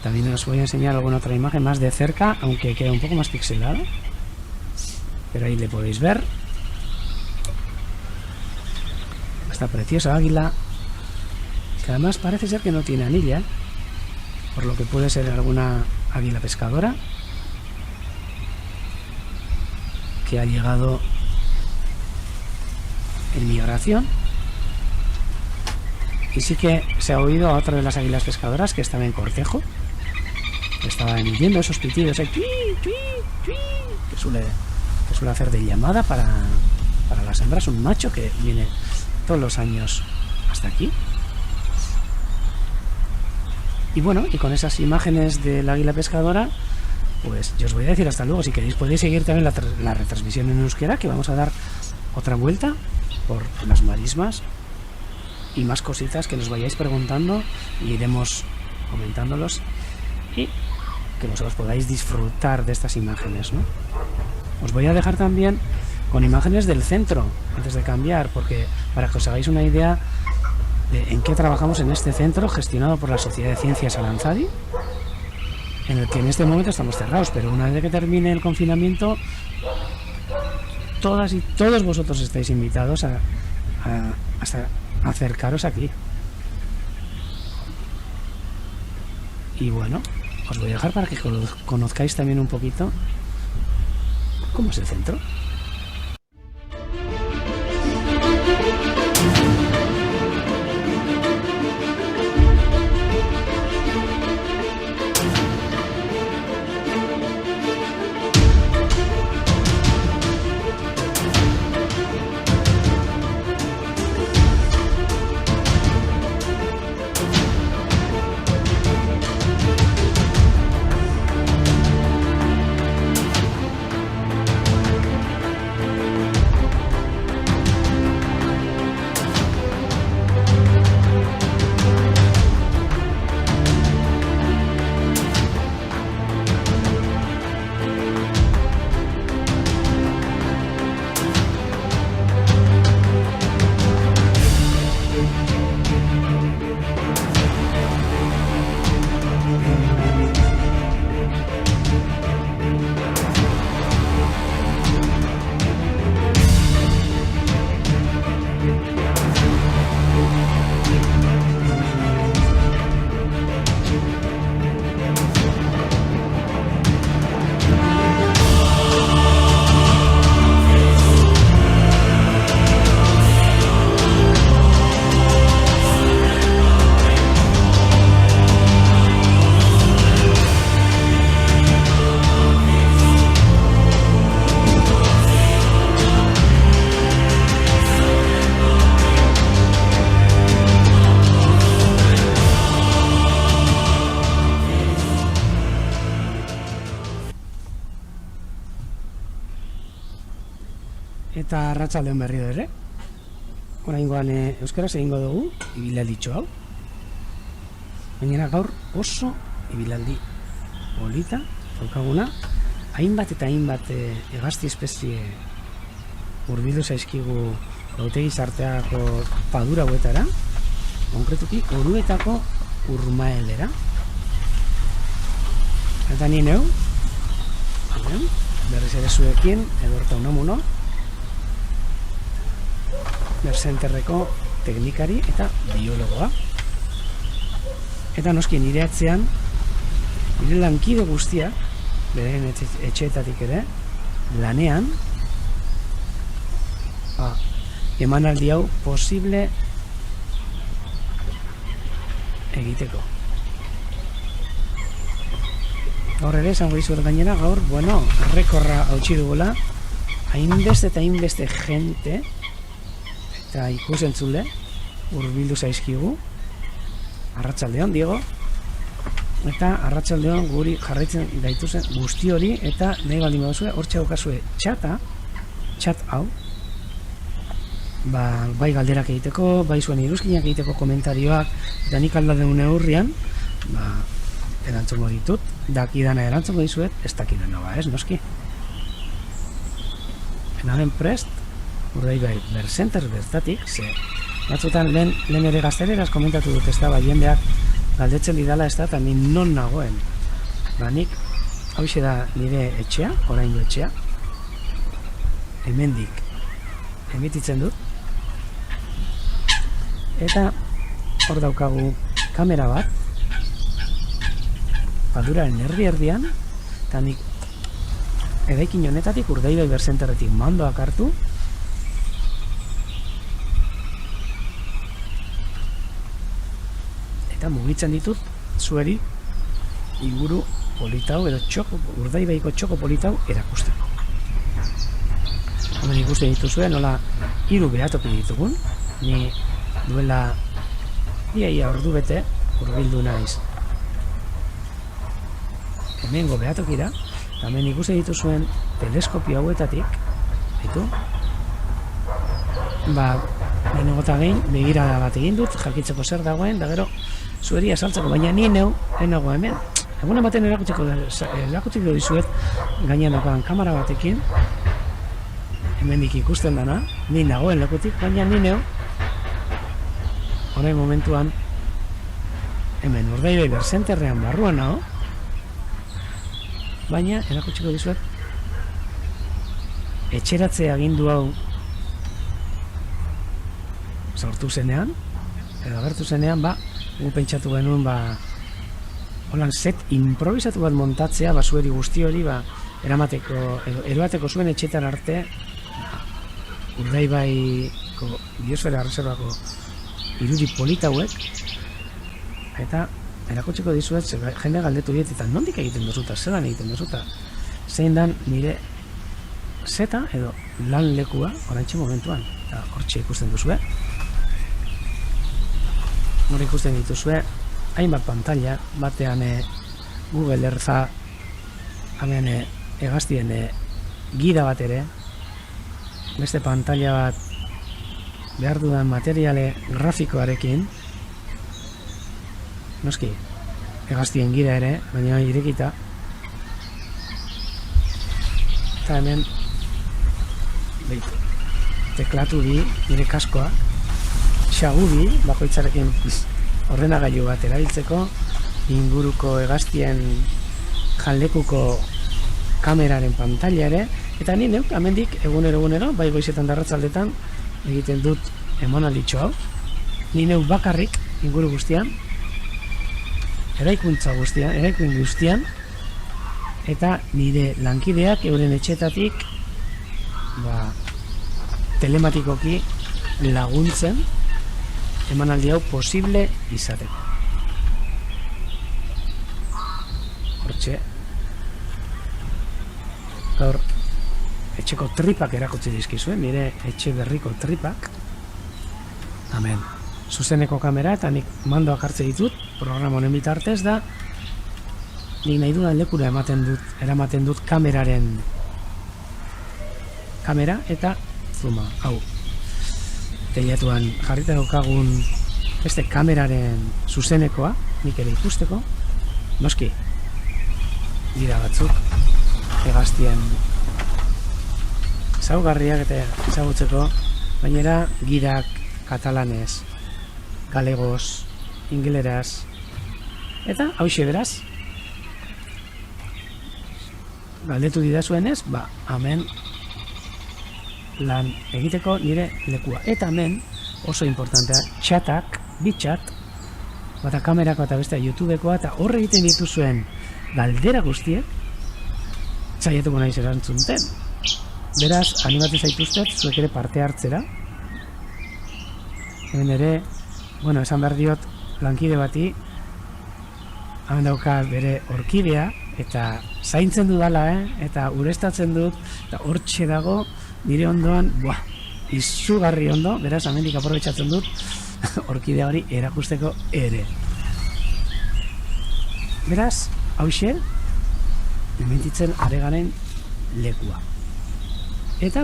También os voy a enseñar alguna otra imagen más de cerca, aunque queda un poco más pixelada, pero ahí le podéis ver esta preciosa águila, que además parece ser que no tiene anilla, por lo que puede ser alguna águila pescadora que ha llegado en migración. Y sí que se ha oído a otra de las águilas pescadoras que estaba en cortejo, que estaba emitiendo esos pitidos, que suele hacer de llamada para las hembras, un macho que viene todos los años hasta aquí. Y bueno, y con esas imágenes del águila pescadora, pues yo os voy a decir hasta luego. Si queréis podéis seguir también la retransmisión en euskera, que vamos a dar otra vuelta por las marismas y más cositas que nos vayáis preguntando y iremos comentándolos, y que vosotros podáis disfrutar de estas imágenes, ¿no? Os voy a dejar también con imágenes del centro antes de cambiar, porque para que os hagáis una idea de en qué trabajamos en este centro gestionado por la Sociedad de Ciencias Aranzadi, en el que en este momento estamos cerrados, pero una vez que termine el confinamiento, todas y todos vosotros estáis invitados a acercaros aquí. Y bueno, os voy a dejar para que conozcáis también un poquito cómo es el centro. Eta arratsaldeon berri ere. Oraingoan euskaraz egingo dugu ibilalditxo hau. Gainera gaur oso ibilaldi polita daukaguna. Hainbat eta hainbat hegazti espezie hurbildu zaizkigu Gautegi Sarteako padura hauetara, konkretuki Oruetako Urmaelera. Eta ni neu, berriz ere zuekin, Edorta Unamuno, Bersenterreko teknikari eta biologoa. Eta noski nire atzean, nire lankide guztiak, beren etxeetatik ere, lanean, emanaldi hau posible egiteko. Gaur ere, esango dizuet gainera, gaur, errekorra hautsi dugula, hainbeste eta hainbeste jente, eta ikusentzule, hurbildu zaizkigu, arratsaldeon, Diego, eta arratsaldeon guri jarraitzen gaituzen guzti hori, eta nahi baldin baduzue, hortxe daukazue txat hau, bai galderak egiteko, bai zuen iruzkinak egiteko komentarioak, eta nik aldadeun neurrian, erantzungo ditut, dakidana erantzungo dizuet, ez dakidana ez, noski. Enaren prest, Urdaibai Bersenter bertatik, ze batzutan lehen ere gazteleraz komentatu dut, ez da, jendeak galdetzen didala, ez da, eta ni non nagoen. Nik, hauxe da nire etxea, oraingo etxea, hemendik emititzen dut, eta hor daukagu kamera bat, paduraren erdi-erdian, eta nik eraikin honetatik Urdaibai Bersenterretik mandoak hartu, eta mugitzen ditut zueri inguru politau edo Urdaibaiko txoko politau erakusteko. Hemen ikusten dituzue nola 3 behatoki ditugun, ni duela ia ordu bete hurbildu naiz hemengo behatokira, eta hemen ikusten dituzuen teleskopio hauetatik, lehenengo eta gehin begirada bat egin dut, jakitzeko zer dagoen, da gero zueri azaltzeko, baina ni neu, nago hemen. Egun ematen erakutsiko dizuet, gainean dagoen kamera batekin, hemendik ikusten dana, ni nagoen lekutik, baina ni neu, orain momentuan, hemen Urdaibai Bersenterrean barruan nago, baina erakutsiko dizuet, etxeratze agindu hau sortu zenean, edo agertu zenean, gu pentsatu genuen, holan set improvisatu bat montatzea, zueri guzti hori, eroateko zuen etxetan arte, Urdaibaiko biosfera erreserbako irudi polita hauek, eta erakutsiko dizuet, jende galdetu diet, eta nondik egiten dozuta, zelan egiten dozuta, zein dan nire zeta edo lan lekua oraintxe momentuan, eta hortxe ikusten duzue. Nor ikusten dituzue, hainbat pantalla, batean Google Eartha, hemen hegaztien gida bat ere, beste pantalla bat behar dudan materiale grafikoarekin, noski, hegaztien gida ere, baina irekita, eta hemen teklatu bi, nire kaskoa, xagubi, bakoitzarekin ordenagailu bat erabiltzeko, inguruko hegaztien janlekuko kameraren pantalla ere, eta ni neuk, hemendik egunero, bai goizetan darratzaldetan, egiten dut emanalditxo hau, ni neuk bakarrik inguru guztian, eraikuntza guztian, eta nire lankideak euren etxetatik telematikoki laguntzen emanaldi hau posible izateko. Hortxe, gaur etxeko tripak erakutsi dizkizuen, nire etxe berriko tripak, hemen zuzeneko kamera, eta nik mandoak hartze ditut, programa honen bitartez da, nik nahi dudan lekura eramaten dut kamera, eta zuma, hau. Teilatuan jarrita daukagun beste kameraren zuzenekoa, nik ere ikusteko. Noski, gida batzuk, hegaztien ezaugarriak eta ezagutzeko, bainera gidak katalanez, galegos, ingeleraz, eta hauxe beraz, galdetu didazuenez, hemen lan egiteko nire lekua. Eta hemen, oso importantea, txatak, bitxat, bata kamerako eta bestea YouTubekoa, eta horre egiten dituzuen galdera guztiek, saiatuko naiz erantzunten. Beraz, animatu zaituztet, zuek ere parte hartzera. Hemen ere, esan behar diot, lankide bati, hemen dauka bere orkidea, eta zaintzen dudala, eta urestatzen dut, eta hortxe dago, nire ondoan, izugarri ondo, beraz, hemendik aprobetxatzen dut, orkidea hori erakusteko ere. Beraz, hauxe, mentitzen aregaren lekua. Eta,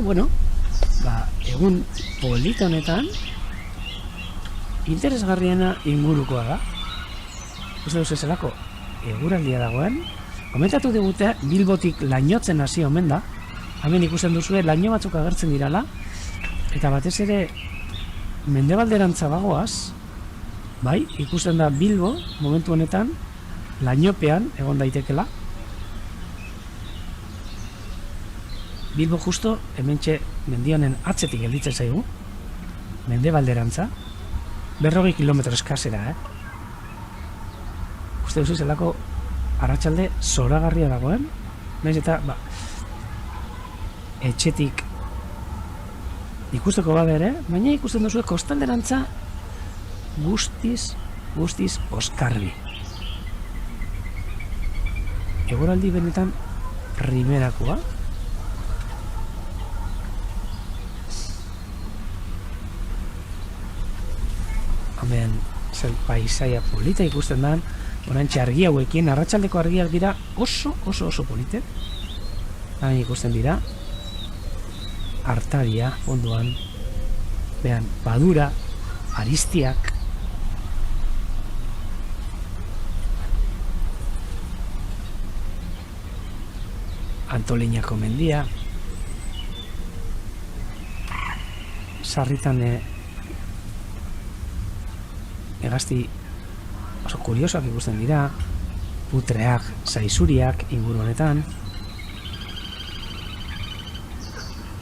egun polita honetan, interesgarriena ingurukoa da. Uste duzu zelako, eguraldia dagoen. Komentatu digute, Bilbotik lainotzen hasi omen da. Hemen ikusten duzue, laino batzuk agertzen dirala. Eta batez ere, mendebalderantza bagoaz, bai, ikusten da Bilbo, momentu honetan, lainopean egon daitekela. Bilbo justo, hementxe mendionen atzetik gelditzen zaigu. Mendebalderantza. 40 kilometro eskasera, Uste duzu zelako arratsalde zoragarria dagoen. Naiz eta, etxetik ikusteko bada ere, baina ikusten duzu kostalderantza guztiz oskarbi. Eguraldi benetan primerakoa. Hemen zel paisaia polita ikusten da, orantxe argi hauekin, arratsaldeko argiak dira oso polite. Hain ikusten dira, Artaria fondoan, behan, Badura, Aristiak, Antoliñako mendia, sarritan hegazti oso kuriosoak ikusten dira, putreak, zaizuriak inguru honetan.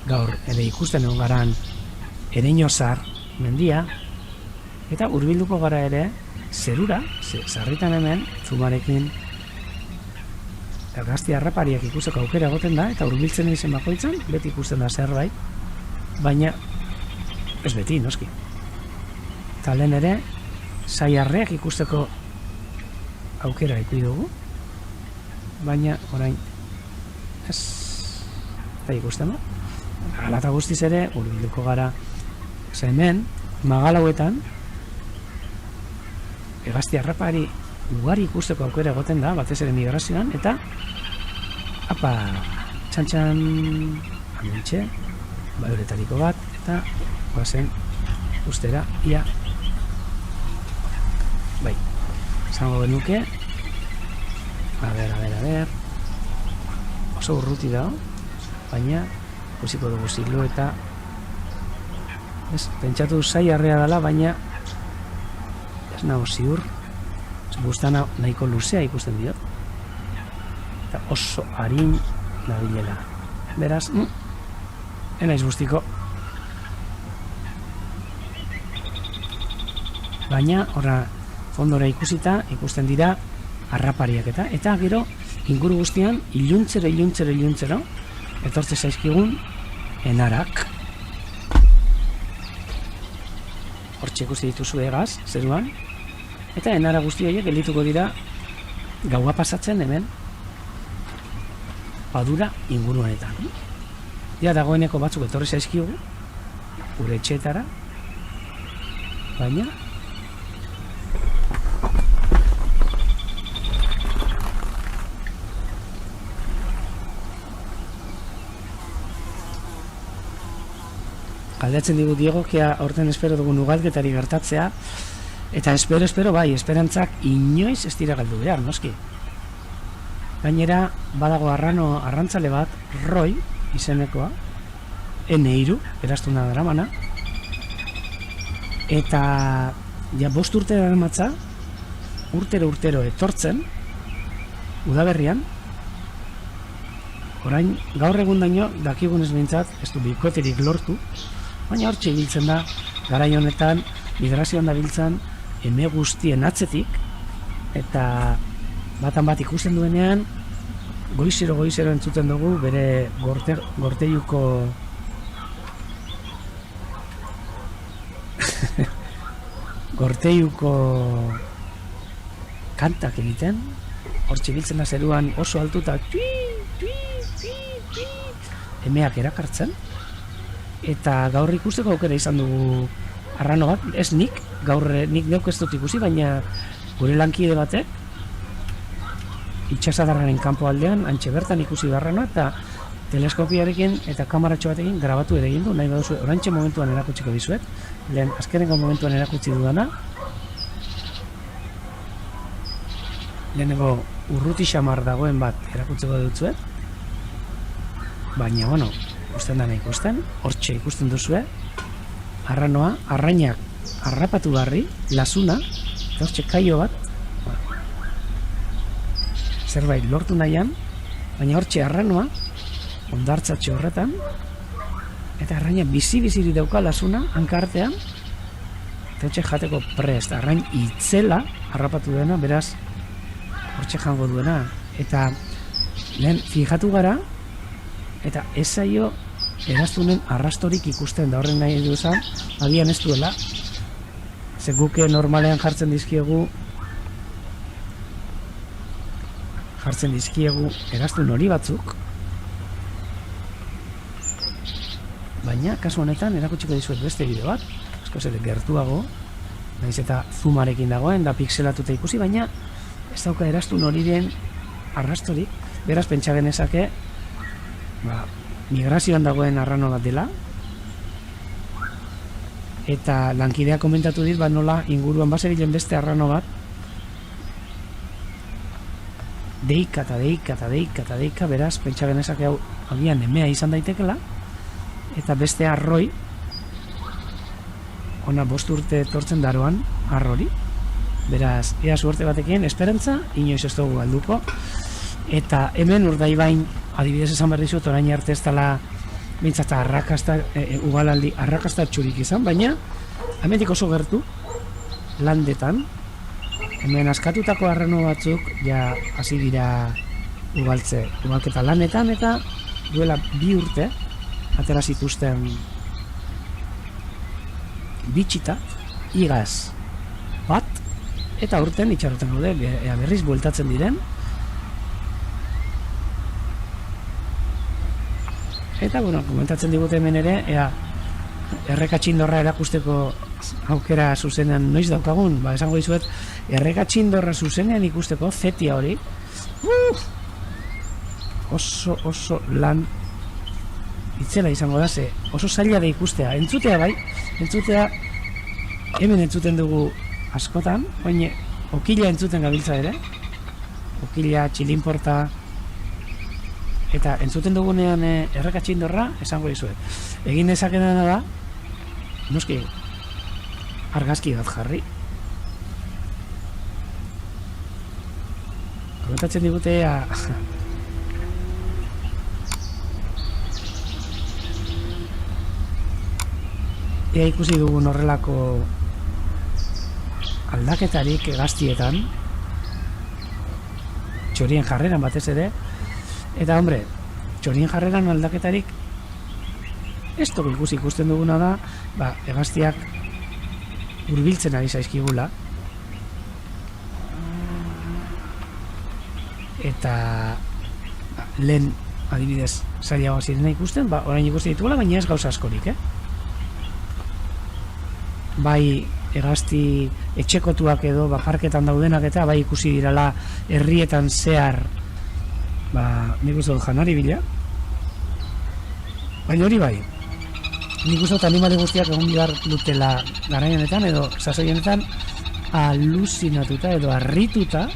Gaur ere ikusten egon garan Ereñozar mendia, eta hurbilduko gara ere zerura, sarritan hemen zumarekin hegazti harrapariak ikusteko aukera egoten da, eta hurbiltzen izen bakoitzan beti ikusten da zerbait, baina ez beti, noski. Eta lehen ere zaiarreak ikusteko aukera ikusi dugu, baina orain ez da ikusten da. Hala eta guztiz ere hurbilduko gara hemen Magalauetan hegazti harrapari ugari ikusteko aukera egoten da, batez ere migrazioan, eta txantxan amentxe baiuretariko bat, eta guazen ustera ia bai, zango genuke a ber oso urruti da, baina ikusiko dugu silueta pentsatu zaiarrea dela, baina ez nago ziur, bustana nahiko luzea ikusten diot, eta oso arin nabilela, beraz enaiz guztiko, baina horra fondora ikusita ikusten dira harrapariak eta gero inguru guztian iluntzero etortze zaizkigun enarak. Hortxe ikusi dituzu egaz, zeruan, eta enara guzti horiek geldituko dira gaua pasatzen hemen Badura inguru honetan. Ja dagoeneko batzuk etorri zaizkigu gure etxeetara, baina galdetzen digu Diegokia aurten espero dugun ugalketari gertatzea, eta espero, bai, esperantzak inoiz ez dira galdu behar, noski. Gainera, badago arrantzale bat, Roy, izenekoa, N3, eraztuna daramana, eta ja 5 urte daramatza, urtero etortzen, udaberrian, orain, gaur egun daño, dakigunez behintzat, ez du bikoterik lortu, baina hortxe ibiltzen da, garai honetan, migrazioan da biltzen, eme guztien atzetik, eta batan bat ikusten duenean, goizero entzuten dugu, bere gorteiuko gorteiuko kantak egiten, hortxe biltzen da zeruan oso altuta, emeak erakartzen, eta gaur ikusteko aukera izan dugu arrano bat, ez nik neuk ez dut ikusi, baina gure lankide batek itxasadarraren kanpo aldean, antxe bertan ikusi arranoa, eta teleskopiarekin eta kamaratxo batekin grabatu ere egin du, nahi baduzu, orantxe momentuan erakutsiko dizuet, lehen azkenengo momentuan erakutsi dudana, lehenengo urruti xamar dagoen bat erakutzeko dutzuet, baina, bueno, ikusten dana ikusten, hortxe ikusten duzue, arranoa, arrainak harrapatu barri, lasuna, eta hortxe kaio bat, zerbait lortu nahian, baina hortxe arranoa, ondartzatxo horretan, eta arraina bizi-biziri dauka lasuna, hankartean, eta hortxe jateko prest, arrain itzela harrapatu dena, beraz, hortxe jango duena, eta lehen fijatu gara, eta ez zaio eraztunen arrastorik ikusten, da horren nahi duzan, agian ez duela, ze guke normalean jartzen dizkiegu eraztun hori batzuk, baina kasu honetan erakutsiko dizuet beste bideo bat, askoz ere gertuago, nahiz eta zumarekin dagoen, da pixelatuta ikusi, baina ez dauka eraztun horiren arrastorik, beraz pentsa genezake, migrazioan dagoen arrano bat dela, eta lankidea komentatu dit, nola inguruan bazebilen beste arrano bat, deika, beraz, pentsa genezake hau agian emea izan daitekela, eta beste arroi, ona 5 urte etortzen daroan, arrori, beraz, ea suerte batekin, esperantza, inoiz ez dugu galduko, eta hemen Urdaibain, adibidez esan behar dizut, orain arte ez dela bintzat ugalaldi arrakastatxurik izan, baina hemendik oso gertu, landetan, hemen askatutako arrano batzuk ja hasi dira ugalketa lanetan, eta duela 2 urte atera zituzten bitxita, igaz bat, eta urten itxaroten gaude, berriz bueltatzen diren, eta, bueno, komentatzen digute hemen ere, errekatxindorra erakusteko aukera zuzenean noiz daukagun, esango dizuet, errekatxindorra zuzenean ikusteko, zetia hori, oso lan itzela izango da, ze oso zaila da ikustea, entzutea bai, hemen entzuten dugu askotan, baina okila entzuten gabiltza ere, okila, txilinporta, eta entzuten dugunean errekatxindorra, esango dizuet. Egin dezakena da, noski, argazki bat jarri. Komentatzen digute, ea ikusi dugun horrelako aldaketarik hegaztietan, txorien jarreran batez ere, eta, hombre, txorien jarreran aldaketarik ez dugu ikusten duguna da, hegaztiak hurbiltzen ari zaizkigula, eta lehen adibidez zailagoa zirena ikusten, orain ikusten ditugula, baina ez gauza askorik, bai hegazti etxekotuak edo parketan daudenak, eta bai ikusi dirala herrietan zehar nik uste dut janari bila, baina hori bai, nik uste dut animali guztiak egon bihar dutela garai honetan edo sasoi honetan aluzinatuta edo harrituta,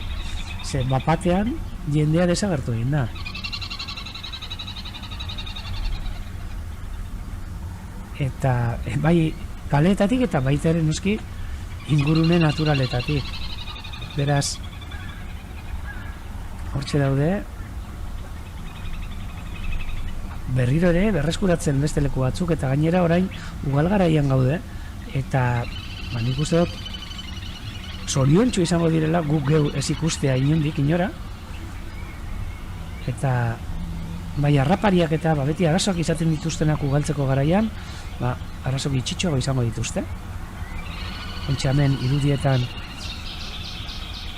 ze bapatean jendea desagertu egin da. Eta bai kaleetatik eta baita ere noski ingurune naturaletatik. Beraz, hortxe daude, berriro ere berreskuratzen beste leku batzuk eta gainera orain ugal garaian gaude eta nik uste dut zoriontsu izango direla guk geu ez ikustea inondik inora eta bai harrapariak eta beti arazoak izaten dituztenak ugaltzeko garaian arazo bitxitxoago izango dituzte. Ontxe hemen irudietan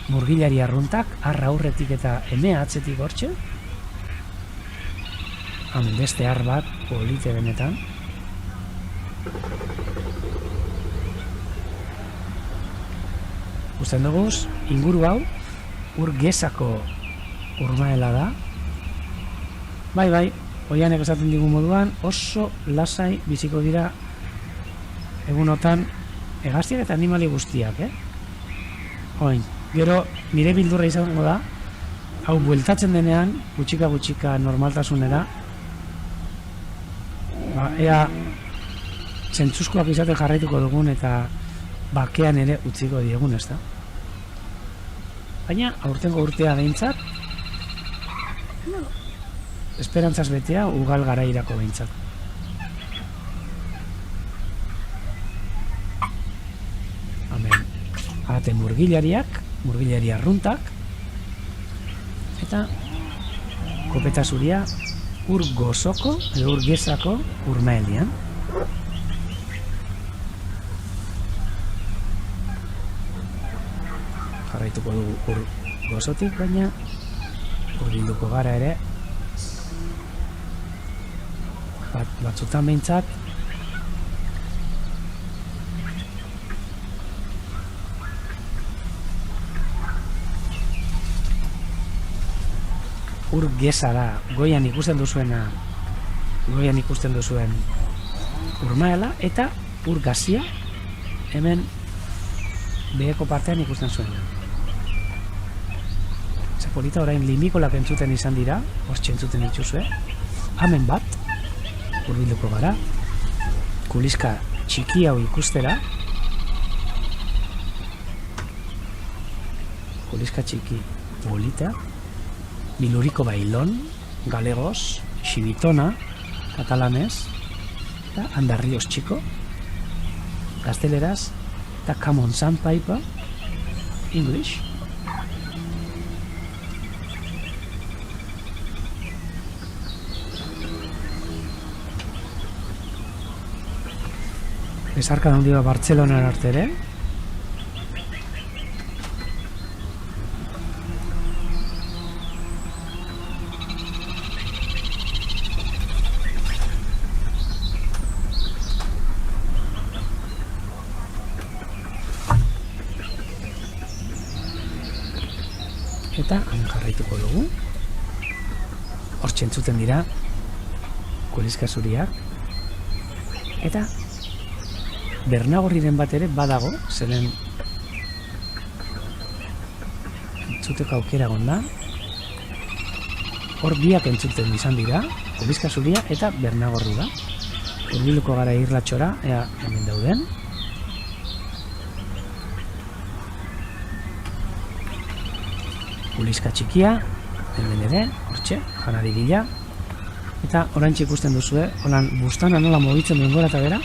murgilari arruntak, arra aurretik eta emea atzetik hortxe. Hemen beste har bat, polite benetan. Gusten duguz, inguru hau, ur gezako urmaela da. Bai, oianek esaten digun moduan, oso lasai biziko dira egunotan hegaztiak eta animali guztiak, Oin, gero nire bildurra izango da, hau bueltatzen denean, gutxika normaltasunera, ea zentzuzkoak izaten jarraituko dugun eta bakean ere utziko diegun, ez da? Baina, aurtengo urtea behintzat, esperantzaz betea ugal garairako behintzat. Hemen, ate murgilariak, murgilari arruntak, eta kopeta zuria ur gozoko edo ur gezako urmaelian. Jarraituko dugu ur gozotik, baina urbilduko gara ere batzutan behintzat ur geza da, goian ikusten duzuen urmaela eta ur gazia hemen beheko partean ikusten zuen. Zapolita orain limikolak entzuten izan dira, hortxe entzuten dituzue. Hemen bat, urbilduko gara, kuliska txiki hau ikustera. Kuliska txiki polita. Biluriko bailon, galegos, xibitona, katalanez, eta andarrios txiko, gazteleraz, eta Common Sandpiper, English. Bezarka da hundiba Bartzelonar arte ere. Eta jarraituko dugu. Hortxe entzuten dira kuliska zuriak. Eta Bernagorriren bat ere badago, zeren entzuteko aukera gonda. Hor biak entzuten izan dira, kuliska zuria eta Bernagorri da. Hurbiluko gara irlatxora, ea hemen dauden. Kuliska txikia, hemen ere, hortxe, janari bila. Eta oraintxe ikusten duzue, holan bustana nola mobitzen duen gora eta bera,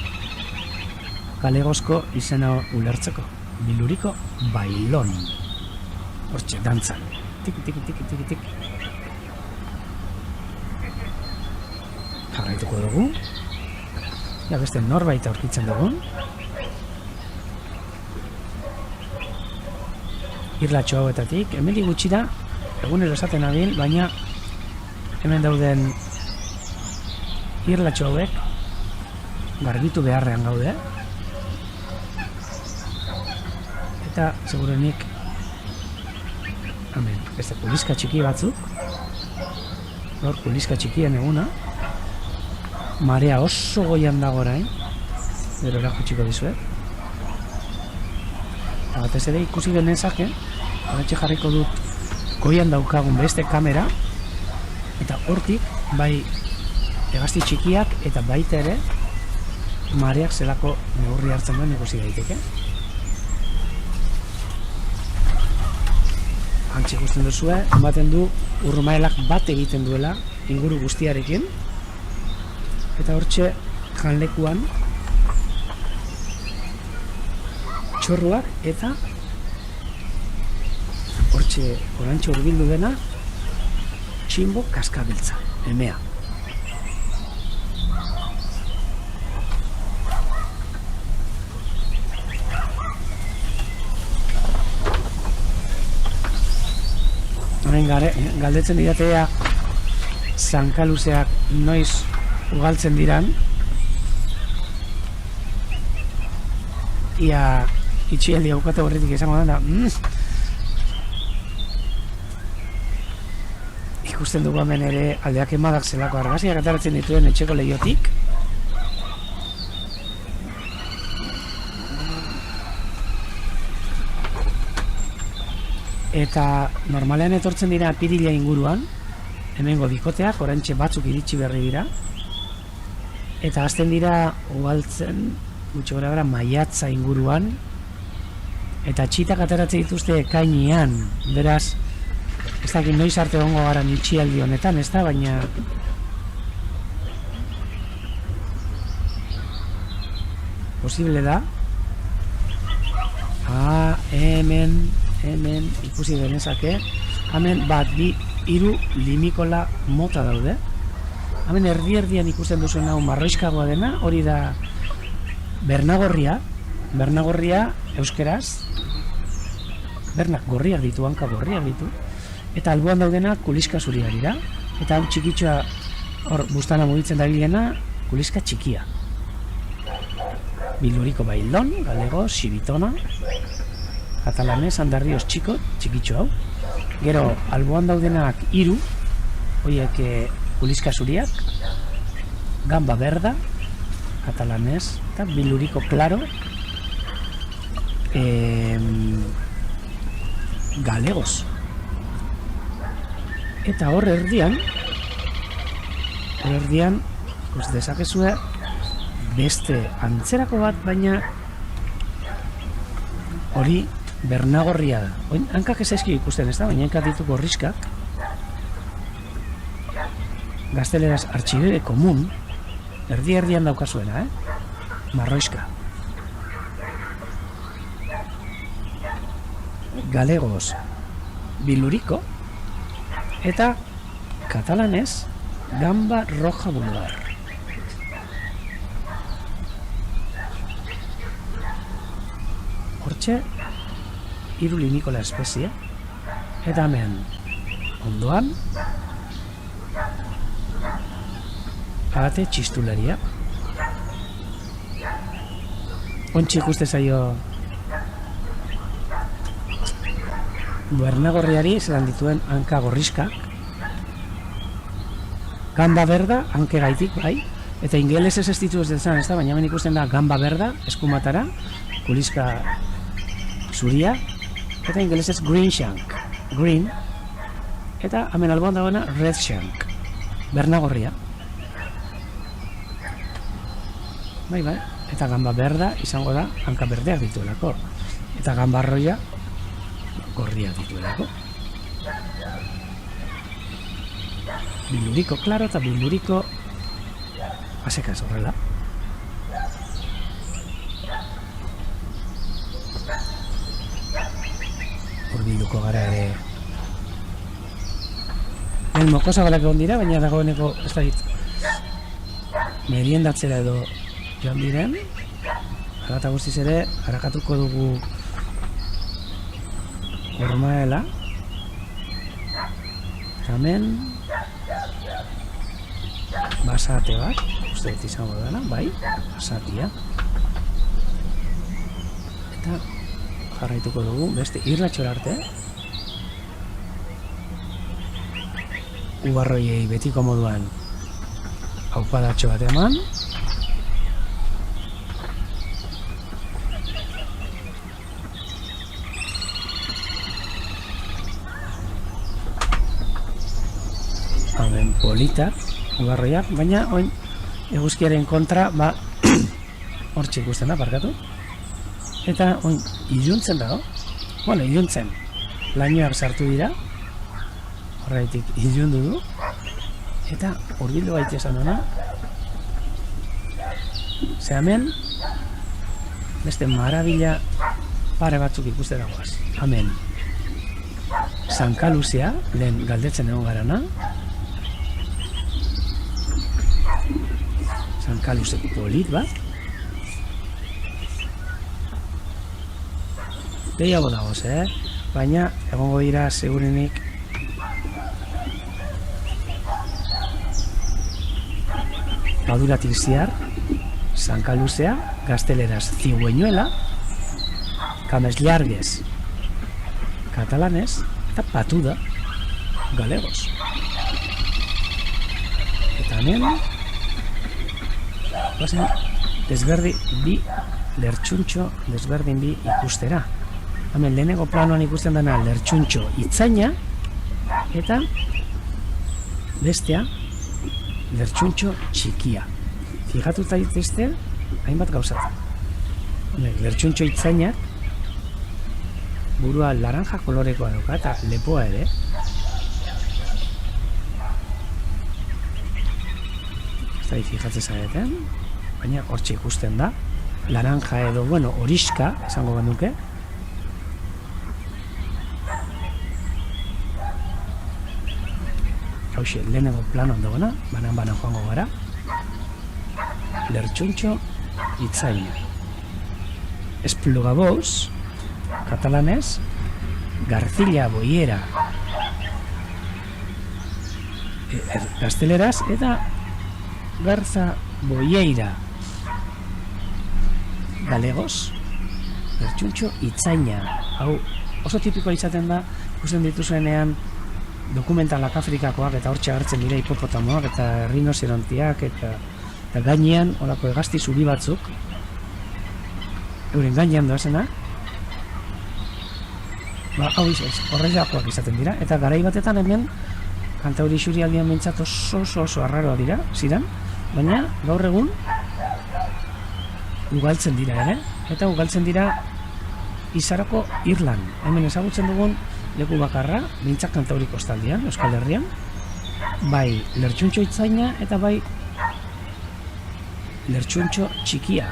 galegozko izena ulertzeko. Biluriko bailon. Hortxe, dantzan. Tiki. Jarraituko dugu. Ja, beste norbait aurkitzen dugun. Irlatxo hauetatik, hemen gutxira, egunero esaten abil, baina hemen dauden irlatxo hauek garbitu beharrean gaude. Eta, segurenik, hemen, beste kuliska txiki batzuk, hor kuliska txikien eguna, Marea oso goian dago orain. Gero erakutsiko dizuet. Batez ere ikusi genezake, horatxe jarriko dut goian daukagun beste kamera, eta hortik, bai hegazti txikiak eta baita ere mareak zelako neurri hartzen duen ikusi daiteke. Hantxe ikusten duzue, ematen du urmaelak bat egiten duela inguru guztiarekin, eta hortxe janlekuan txorruak eta hortxe orantxe hurbildu dena txinbo kaskabeltza, emea. Hemen galdetzen diratea zankaluzeak noiz ugaltzen diran. Ia itxialdi aukate horretik izango da. Ikusten dugu hemen ere aldeak emadak zelako argazkiak ataratzen dituen etxeko lehiotik. Eta normalean etortzen dira apirila inguruan, hemengo bikoteak, orantxe batzuk iritsi berri dira. Eta hasten dira ugaltzen, gutxi gora gara, maiatza inguruan. Eta txitak ateratzen dituzte ekainean, beraz, ez dakit noiz arte egongo gara itxialdi honetan, ez da, baina posible da. Hemen ikusi genezake, hemen bat, bi, hiru limikola mota daude. Hemen erdi-erdian ikusten duzuen hau marroiskagoa dena, hori da bernagorria. Bernagorria euskeraz, bernak gorriak ditu, hanka gorriak ditu, eta alboan daudena kuliska zuria dira, eta hau txikitxoa hor bustana mugitzen dabilena kuliska txikia. Biluriko baildon, galego, xibitona, katalanez, andarrioz txiko, txikitxo hau. Gero, alboan daudenak hiru, horiek kuliska zuriak, gamba berda, katalanez, eta biluriko klaro, galegos. Eta hor erdian, dezakezue beste antzerako bat, baina hori bernagorria da. Oin, hankak ez aizki ikusten ez da, baina hankak ditu gorrizkak. Gazteleraz artxibere komun, erdi-erdian daukazuena, marroiska. Galegos, biluriko, eta katalanez, gamba roja vulgar. Hortxe, hiru limikola espezie, eta hemen ondoan, agate txistularia. Ontsi ikuste zaio bernagorriari zelan dituen hanka gorrizka. Gamba berda, hanke gaitik, bai, eta ingelesez ez ditu ez dezan, ez da, baina hemen ikusten da gamba berda, eskumatara, kuliska zuria, eta ingelesez green shank, green, eta hemen alboan dagoena red shank, bernagorria. Bai, eta gamba berda izango da hanka berdeak dituelako, eta gamba arroia gorria dituelako. Biluriko klaro eta biluriko asekaz horrela. Hurbilduko gara ere. Lehen mokosabalak egon dira, baina dagoeneko ez da dit meriendatzera edo joan diren. Hala eta guztiz ere, harakatuko dugu urmaela. Hemen basate bat, uste dut izango dena, bai, basatia. Eta jarraituko dugu, beste irratxora arte. Ubarroiei betiko moduan estropadatxo bat eman. Haben politak, ugarroiak, baina oin eguzkiaren kontra, ba, hortxe ikusten da, barkatu. Eta oin iluntzen dago. Bueno, iluntzen. Lainoak sartu dira. Horretik ilundu du. Eta hurbildu baita esan duna. Ze hemen beste marabila pare batzuk ikuste dagoaz. Hemen Sankaluzea, lehen galdetzen egon garana. Sankaluze polit bat. Gehiago dagoz, baina egongo dira segurenik Baduratik ziar, Sankaluzea, gazteleraz Zigüeñuela, Cames Llargues, katalanez, eta Patuda, galegos. Eta hemen, bazen, desberdin bi, lertxuntxo desberdin bi ikustera. Hemen lehenengo planoan ikusten dena lertxuntxo itzaina, eta bestea, lertxuntxo txikia. Fijatu zaitezte, hainbat gauzatzen. Lertxuntxo itzainak, burua laranja kolorekoa dauka, eta lepoa ere. Ez da fijatzen zareten, baina hortxe ikusten da. Laranja edo, bueno, horiska, esango genuke. Hauxe, lehenengo planoan dagoena, banan joango gara. Lertxuntxo itzaina. Esplugaboz, katalanez, Garcilla Boiera, gazteleraz, eta Garza Boieira, galegos, lertxuntxo itzaina. Hau oso tipikoa izaten da, ikusten dituzuenean dokumentalak Afrikakoak eta hortxe agertzen dira hipopotamoak eta rinozerontiak eta gainean olako hegazti zuri batzuk euren gainean doazena, ba, hau horrelakoak izaten dira, eta garai batetan hemen Kantauri Isurialdean behintzat oso arraroa dira, ziren, baina gaur egun ugaltzen dira ere, eta ugaltzen dira Izaroko Irlan. Hemen ezagutzen dugun leku bakarra, behintzat Kantauri kostaldean, Euskal Herrian, bai lertxuntxo itzaina eta bai lertxuntxo txikia.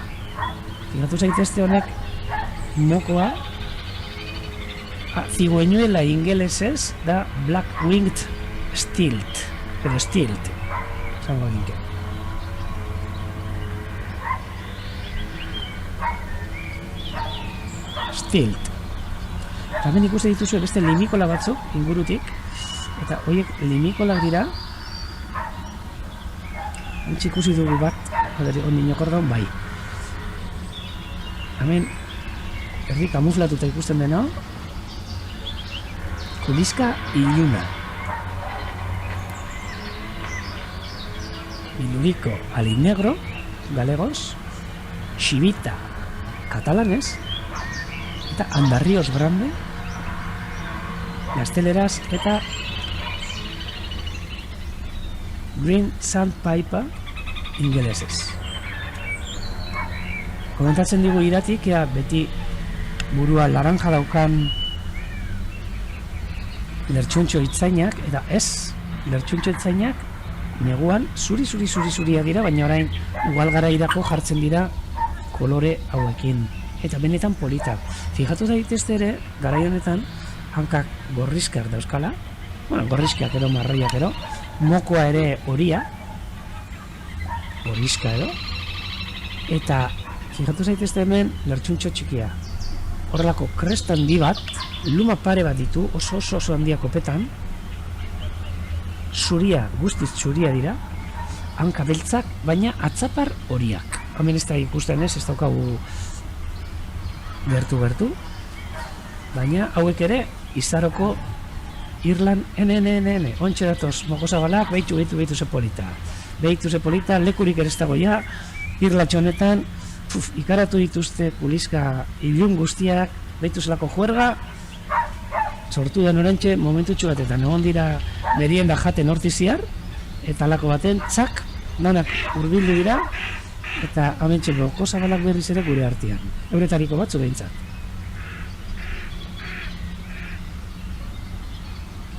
Fijatu zaitezte honek mokoa, Zigüeñuela ingelesez da Black Winged Stilt, edo Stilt, zango dinke. Stilt. Hemen ikuste dituzu beste limikola batzuk ingurutik, eta horiek limikolak dira. Antxe ikusi dugu bat, ondino kordon, bai. Hemen, erdi kamuflatuta ikusten dena, Kuliska iluna. Iluriko alinegro, galegos, Xibita, katalanez, eta Andarrios Grande, gazteleraz, eta Green Sandpiper ingelesez. Komentatzen digu iratik, ea beti burua laranja daukan lertxuntxo itzainak, eta ez, lertxuntxo itzainak neguan zuria dira, baina orain ugal garairako jartzen dira kolore hauekin. Eta benetan polita. Fijatu daitezte ere, garai honetan, hankak gorrizkak dauzkala, bueno, gorrizkiak edo marroiak edo, mokoa ere horia, gorizka edo, eta fijatu zaitezte hemen lertxuntxo txikia. Horrelako kresta handi bat, luma pare bat ditu, oso handia kopetan, zuria, guztiz zuria dira, hanka beltzak, baina atzapar horiak. Hemen ez da ikusten ez daukagu gertu, baina hauek ere Izaroko Irlan, ontxe datoz, mokozabalak, behitu ze polita. Behitu ze polita, lekurik ere ez dago ja, irlatxo honetan, ikaratu dituzte kuliska ilun guztiak, behitu zelako juerga, sortu den orantxe momentutxu batetan, egon dira merienda jaten hortiziar, eta alako baten, txak, danak hurbildu dira, eta amentxe moko zabalak berriz ere gure artean. Euretariko batzu behintzat.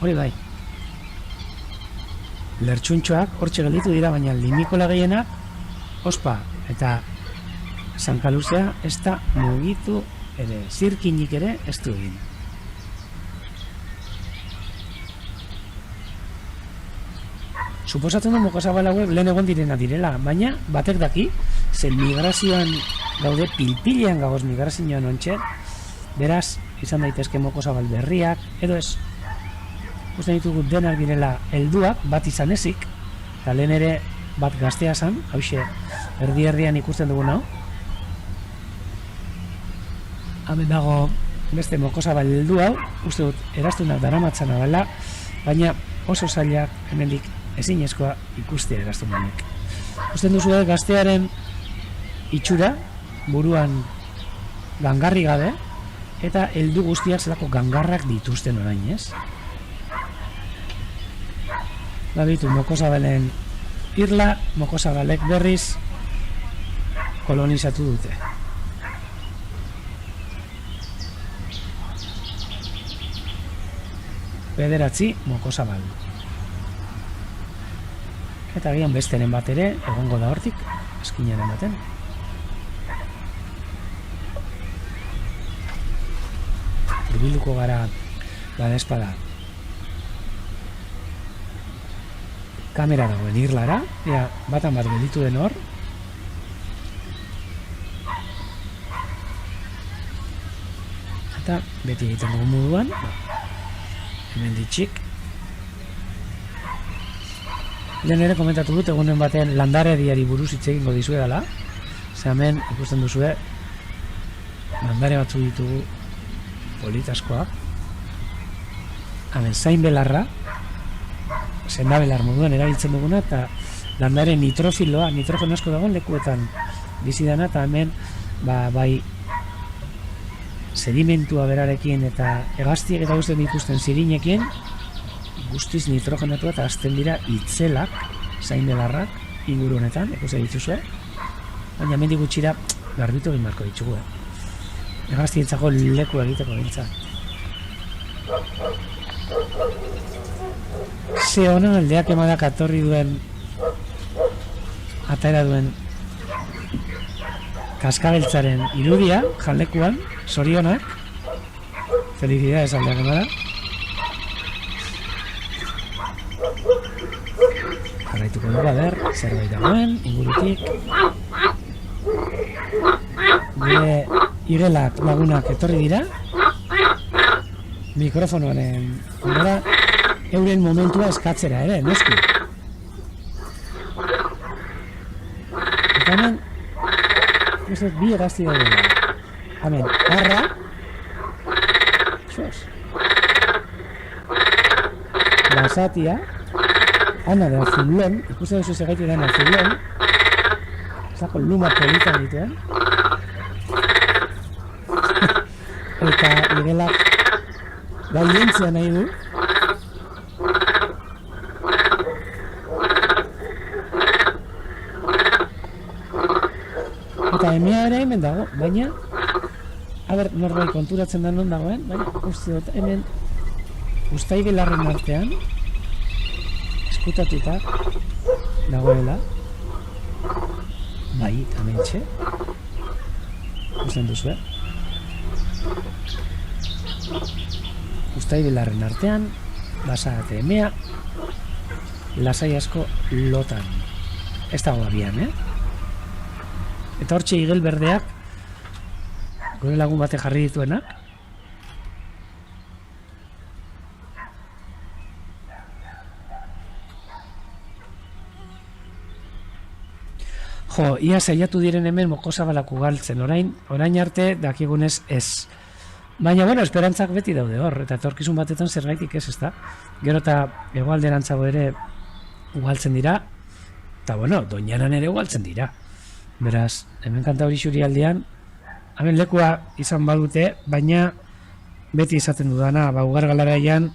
Hori bai. Lertxuntxoak hortxe gelditu dira, baina limikola gehienak, ospa, eta Sankaluzea ez da mugitu ere, zirkinik ere ez du egin. Suposatzen du mokosabal hauek lehen egon direna direla, baina batek daki, zen migrazioan gaude, pilpilean gagoz migrazioan ontxe, beraz, izan daitezke mokosabal berriak, edo ez, uste ditugu denak direla helduak, bat izan ezik, eta lehen ere bat gaztea zan, hauxe, erdi-erdian ikusten dugu hau. Hemen dago beste mokosabal heldu hau, uste dut, eraztunak daramatzana bela, baina oso zailak hemendik ezinezkoa ikustea eraztun honek. Usten duzu gaztearen itxura, buruan gangarri gabe, eta heldu guztiak zelako gangarrak dituzten orain, ez? Babitu mokosabalen irla, mokosabalek berriz kolonizatu dute. Bederatzi mokosabal. Eta gian besteren bat ere, egongo da hortik, eskinaren baten. Urbiluko gara badespada. Kamera dagoen irlara, ea batan bat gelditu den hor. Eta beti egiten dugu moduan, hemen ditxik. Lehen ere komentatu dut egunen batean landarediari buruz hitz egingo dizue dela. Ze hemen ikusten duzue landare batzu ditugu politaskoak. Hemen zain belarra, sendabelar moduan erabiltzen duguna, eta landare nitrofiloa, nitrogeno asko dagoen lekuetan bizi dana, eta hemen bai sedimentua berarekin eta hegaztiek eta guztien dituzten zirinekin guztiz nitrogenatua eta azten dira itzelak, zain belarrak, inguru honetan, ikusten dituzue, baina hemendik gutxira garbitu egin marko ditugu, hegaztientzako leku egiteko gintza. Ze honen aldeak emadak atorri duen, atera duen kaskabeltzaren irudia, jalekuan, zorionak, felicidades aldeak emadak. Jarraituko dugu, zerbait dagoen, ingurutik. Gure igelak lagunak etorri dira. Mikrofonoaren ondora, euren momentua eskatzera ere, noski. Eta hemen, bi hegazti daudela. Hemen, barra. Xoz. Basatia. Ana de azulón, ikusten duzu segaitu den azulón. Zako luma politan dituen. Eta igelak gailentzea nahi du. Eta emea ere hemen dago, baina norbait konturatzen da non dagoen, baina uste dut hemen uztaigelarren artean eskutatuta dagoela, bai, hementxe, ikusten duzu, uztaigelarren artean, basate emea, lasai asko lotan, ez dago abian, Eta hortxe igel berdeak, gure lagun bate jarri dituenak. Jo, ia saiatu diren hemen mokosabalak ugaltzen, orain arte dakigunez ez. Baina, bueno, esperantzak beti daude hor, eta etorkizun batetan zergaitik ez, ezta? Gero eta hegoalderantzago ere ugaltzen dira, Eta bueno, Doñanan ere ugaltzen dira. Beraz, hemen Kantauri Isurialdean, hemen lekua izan badute, baina beti izaten dudana, ugar galaraian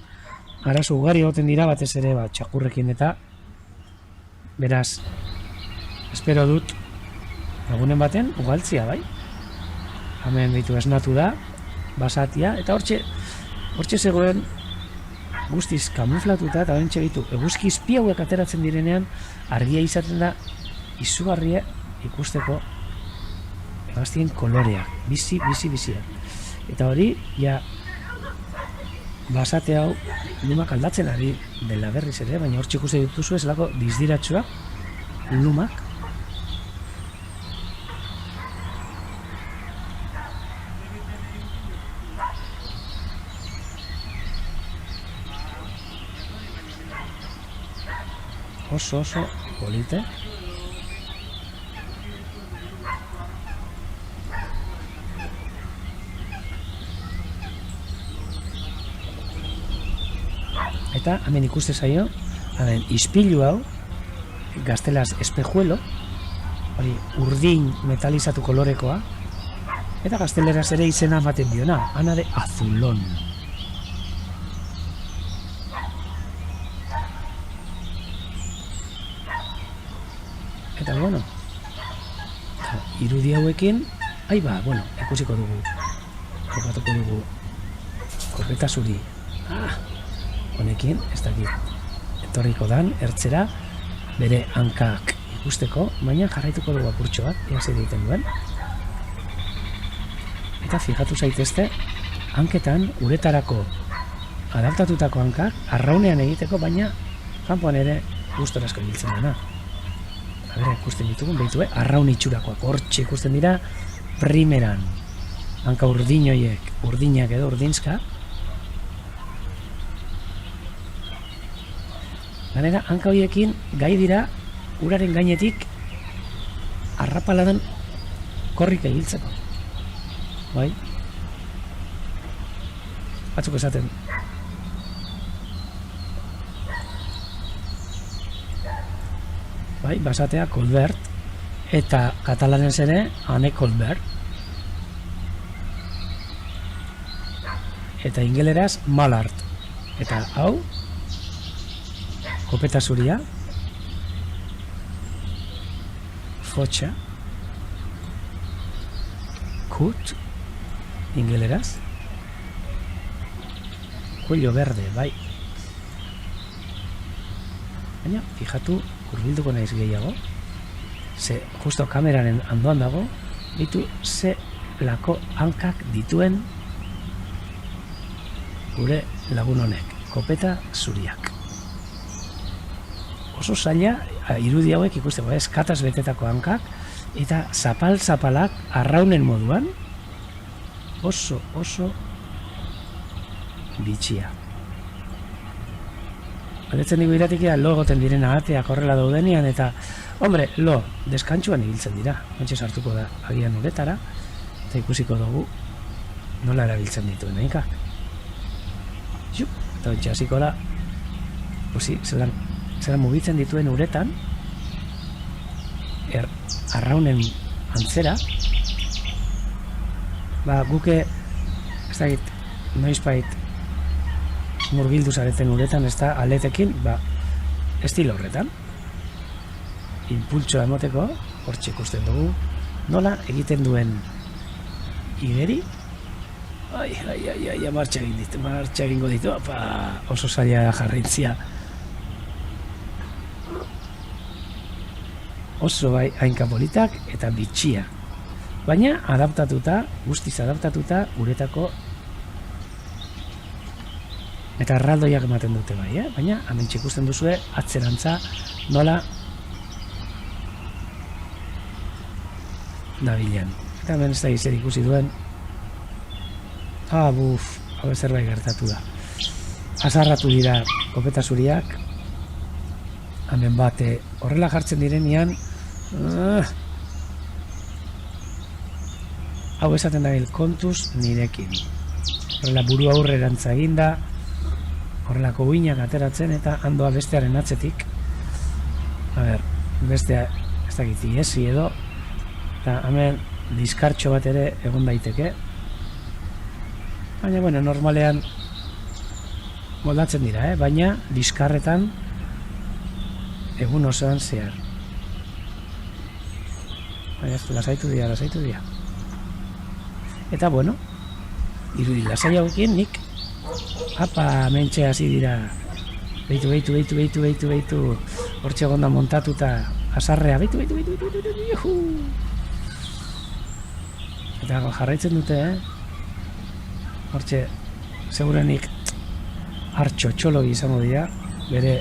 arazo ugari egoten dira, batez ere txakurrekin eta beraz, espero dut egunen baten ugaltzia, bai? Hemen ditu esnatu da, basatia, eta hortxe zegoen guztiz kamuflatuta, eta hortxe ditu eguzki izpi hauek ateratzen direnean, argia izaten da izugarria ikusteko hegaztien koloreak, bizi. Eta hori, ja, basate hau lumak aldatzen ari dela berriz ere, baina hortxe ikuste dituzu ez lako dizdiratxua lumak. Oso polite. Eta hemen ikuste zaio, hemen ispilu hau, gaztelaz espejuelo, hori urdin metalizatu kolorekoa, eta gazteleraz ere izena ematen diona, Ana de Azulón. Eta bueno, irudi hauekin, ikusiko dugu, topatuko dugu, kopeta zuri, honekin, ez dakit, etorriko dan, ertzera, bere hankak ikusteko, baina jarraituko dugu apurtxo bat, ea zer egiten duen. Eta fijatu zaitezte, hanketan, uretarako adaptatutako hankak, arraunean egiteko, baina kanpoan ere gustorazko biltzen dena. Habera, ikusten ditugun, behitu, arraun itxurakoak, hortxe ikusten dira, primeran, hanka urdinoiek, urdinak edo urdinska, ganera, hanka horiekin gai dira uraren gainetik arrapaladan korrik egiltzeko. Bai? Batzuk esaten. Bai, basatea Colbert eta katalanez ere Anne Colbert. Eta ingeleraz Mallard. Eta hau kopeta zuria, Focha, Kut, ingeleraz, cuello verde, bai. Baina, fijatu, hurbilduko naiz gehiago, ze justo kameraren andoan dago, ditu ze lako hankak dituen gure lagun honek, kopeta zuriak. Oso zaila, irudi hauek ikusteko, eskataz betetako hankak, eta zapalak arraunen moduan, oso bitxia. Galdetzen digu iratikia, lo egoten diren ahateak horrela daudenean, eta, hombre, lo, deskantxuan ibiltzen dira. Ontxe sartuko da agian uretara, eta ikusiko dugu nola erabiltzen dituen hankak. Eta ontxe hasiko da, zelan mugitzen dituen uretan, arraunen antzera, guke, ez dakit, noizbait murgildu zareten uretan, ez da, aletekin, estilo horretan. Impultsoa emoteko, hortxe ikusten dugu, nola egiten duen igeri, martxa egingo ditu, oso zaila jarraitzia. Oso bai hainka politak eta bitxia. Baina adaptatuta, guztiz adaptatuta, uretako eta erraldoiak ematen dute bai, baina hemen ikusten duzue atzerantza nola dabilen. Eta hemen ez da zer ikusi duen. Hau zerbait gertatu da. Azarratu dira kopeta zuriak. Hemen bate horrela jartzen direnean, hau esaten dabil kontuz nirekin. Horrela buru aurrerantza eginda, horrelako uinak ateratzen eta handoa bestearen atzetik. beste ez dakit iesi edo, eta hemen diskartxo bat ere egon daiteke, baina bueno, normalean moldatzen dira, baina diskarretan egun osoan zehar. Baina lasaitu dira. Eta bueno, irudi lasai hauekin nik mentxe hasi dira. Beitu. Hortxe gonda montatuta azarrea. Beitu. Eta jarraitzen dute, Hortxe, segurenik hartxo txologi izango dira, bere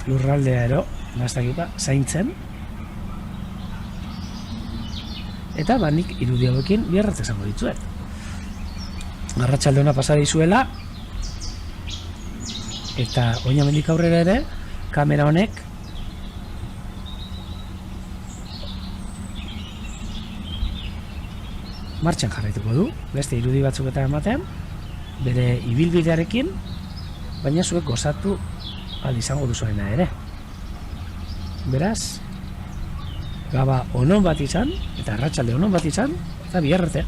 lurraldea ero, zaintzen. Eta nik irudi hauekin biarratzak izango ditzuet. Arratsalde ona pasa dizuela, eta oinamendik aurrera ere, kamera honek martxan jarraituko du, beste irudi batzuk eta ematen, bere ibilbidearekin, baina zuek gozatu ahal izango duzuena ere. Beraz, gaba onon bat izan, eta arratsalde onon bat izan, eta bihar arte.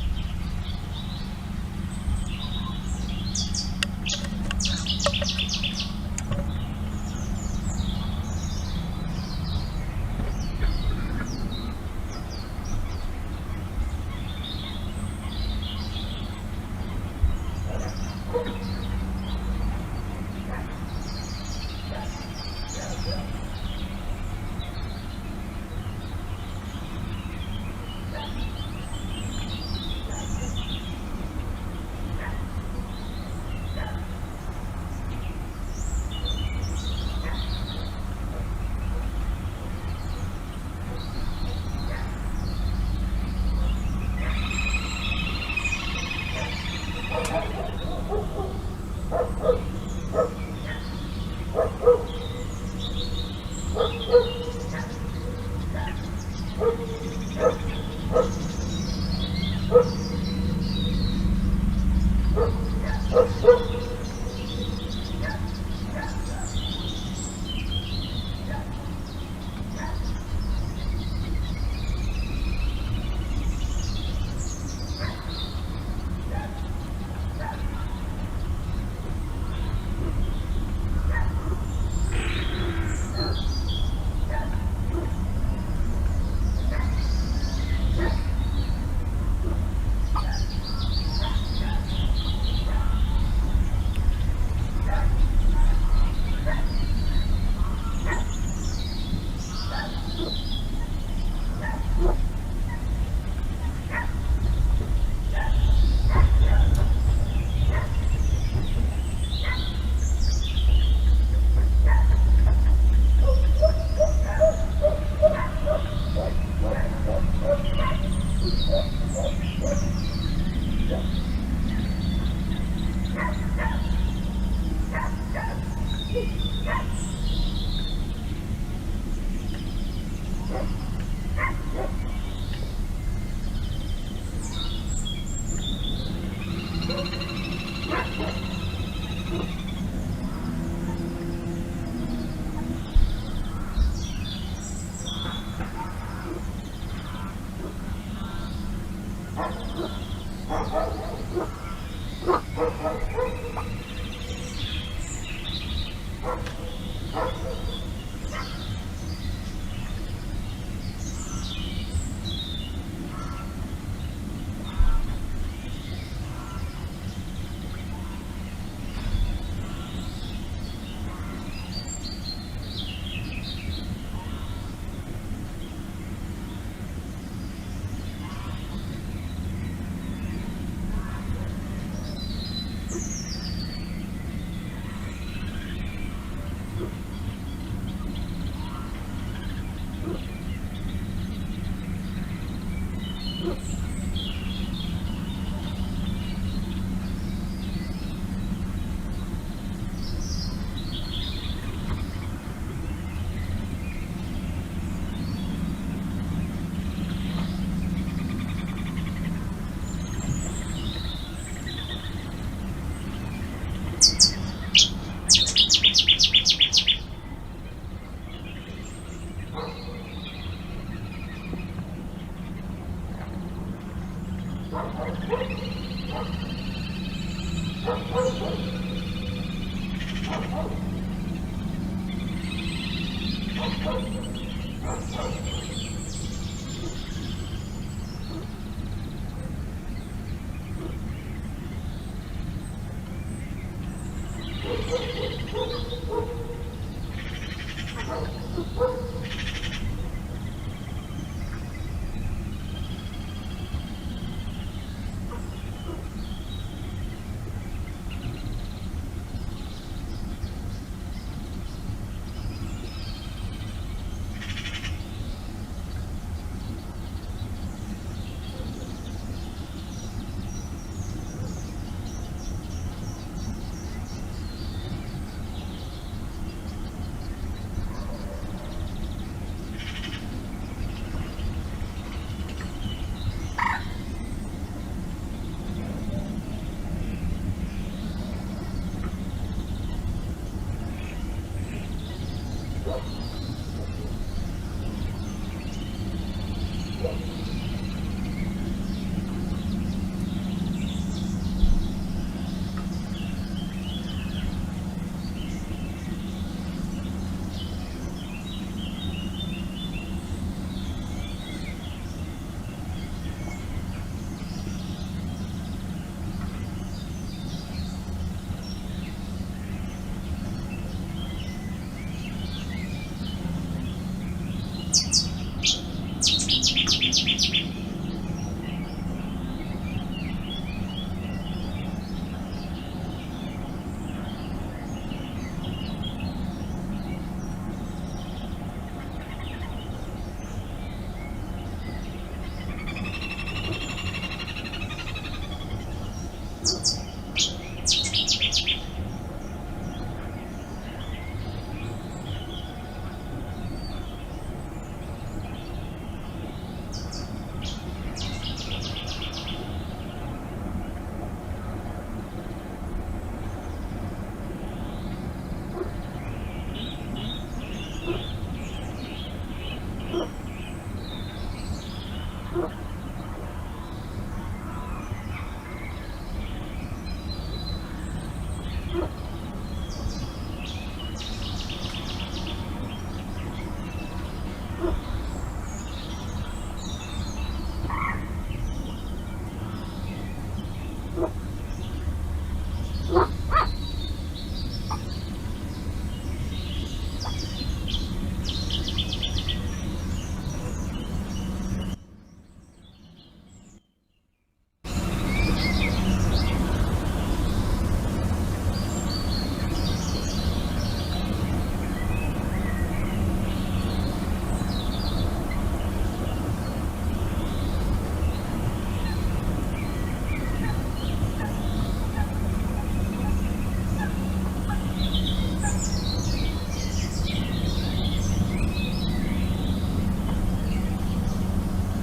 you